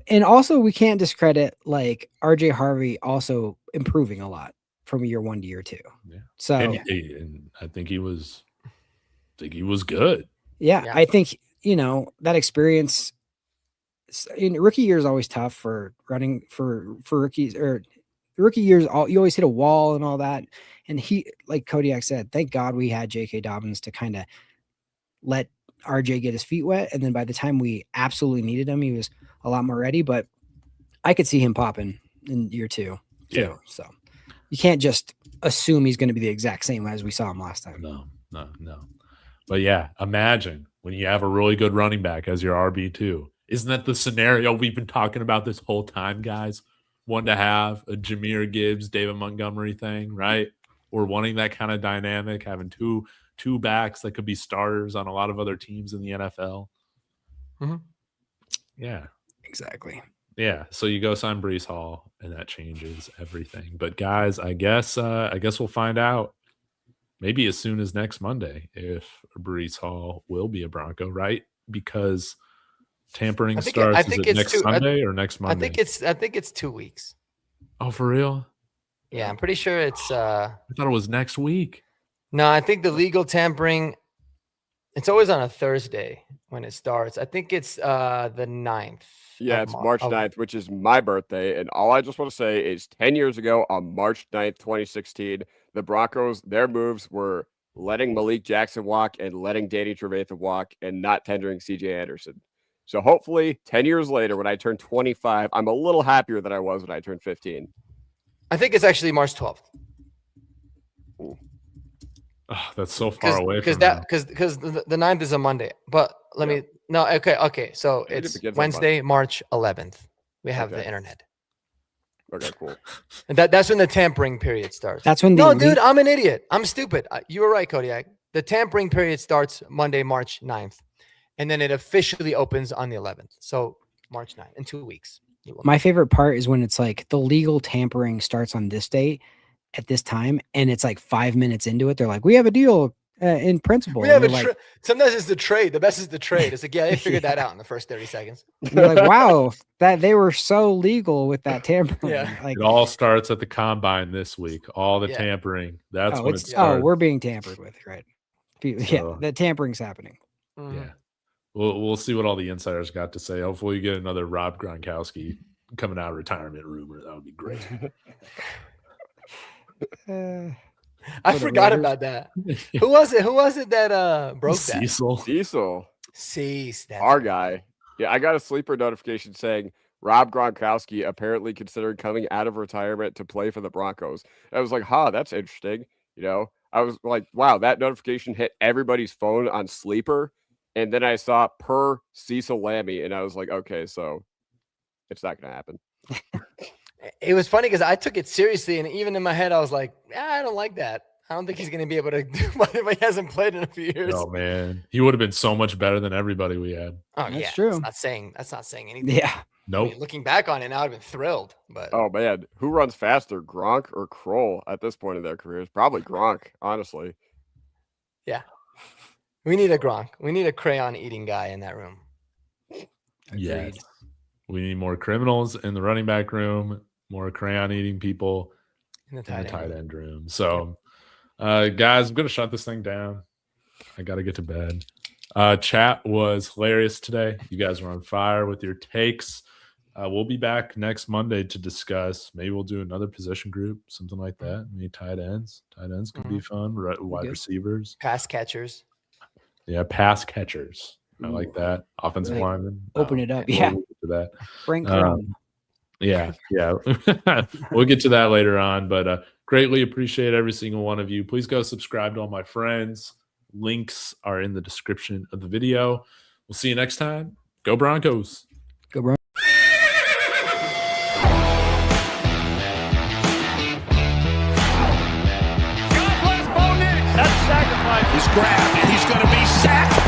And also we can't discredit like RJ Harvey also improving a lot from year 1 to year 2. Yeah. So and I think he was good. Yeah. I think, that experience in rookie year is always tough for running for rookies, or rookie years. You always hit a wall and all that. And he, like Kodiak said, thank God we had J.K. Dobbins to kind of let RJ get his feet wet. And then by the time we absolutely needed him, he was a lot more ready. But I could see him popping in year 2 too. Yeah. So you can't just assume he's going to be the exact same as we saw him last time. No. But yeah, imagine when you have a really good running back as your RB2. Isn't that the scenario we've been talking about this whole time, guys? One to have a Jahmyr Gibbs, David Montgomery thing, right? We're wanting that kind of dynamic, having two backs that could be starters on a lot of other teams in the NFL. Mm-hmm. Yeah. Exactly. Yeah. So you go sign Breece Hall, and that changes everything. But guys, I guess we'll find out maybe as soon as next Monday if Breece Hall will be a Bronco, right? Because tampering starts next Sunday or next Monday? I think it's 2 weeks. Oh, for real? Yeah, I'm pretty sure it's I thought it was next week. No, I think the legal tampering, it's always on a Thursday when it starts. I think it's the 9th. Yeah, it's March 9th, which is my birthday. And all I just want to say is 10 years ago on March 9th, 2016, the Broncos, their moves were letting Malik Jackson walk and letting Danny Trevathan walk and not tendering CJ Anderson. So hopefully 10 years later, when I turn 25, I'm a little happier than I was when I turned 15. I think it's actually March 12th. Oh, that's so far away from because the 9th is a Monday. But okay. So it's Wednesday, March 11th. We have the internet. Okay, cool. And that's when the tampering period starts. That's when dude, I'm an idiot. I'm stupid. You were right, Kodiak. The tampering period starts Monday, March 9th. And then it officially opens on the 11th. So March 9th, in 2 weeks. My favorite part is when it's like the legal tampering starts on this date at this time. And it's like 5 minutes into it. They're like, we have a deal in principle. We have sometimes it's the trade. The best is the trade. It's like, yeah, they figured that out in the first 30 seconds. You're like, wow, that they were so legal with that tampering. Yeah. Like, it all starts at the combine this week. All the tampering. That's when it starts. Oh, we're being tampered with, right? Yeah, the tampering's happening. Mm-hmm. Yeah. We'll see what all the insiders got to say. Hopefully, you get another Rob Gronkowski coming out of retirement rumor. That would be great. I forgot about that. Who was it that broke Cecil. Cecil. Cease that. Our guy. Yeah, I got a sleeper notification saying Rob Gronkowski apparently considered coming out of retirement to play for the Broncos. I was like, that's interesting. I was like, wow, that notification hit everybody's phone on sleeper. And then I saw per Cecil Lammy, and I was like, okay, so it's not going to happen. It was funny because I took it seriously, and even in my head, I was like, I don't like that. I don't think he's going to be able to do what he hasn't played in a few years. Oh, man. He would have been so much better than everybody we had. Oh, that's true. That's not saying anything. Yeah. Nope. I mean, looking back on it now, I'd been thrilled. But oh, man. Who runs faster, Gronk or Kroll at this point in their careers? Probably Gronk, honestly. Yeah. We need a Gronk. We need a crayon eating guy in that room. Yes. We need more criminals in the running back room, more crayon eating people in the tight end room. So, guys, I'm going to shut this thing down. I got to get to bed. Chat was hilarious today. You guys were on fire with your takes. We'll be back next Monday to discuss. Maybe we'll do another position group, something like that. Maybe tight ends. Tight ends could be fun. Wide receivers. Pass catchers. Yeah, pass catchers. I like that. Offensive Right. lineman. Open it up. We'll Yeah. get to that. Frank Um, Crum. Yeah. We'll get to that later on, but greatly appreciate every single one of you. Please go subscribe to all my friends. Links are in the description of the video. We'll see you next time. Go Broncos. Go Broncos. God bless Bo Nix. That's sacrifice. He's grabbed and he's going to be sacked.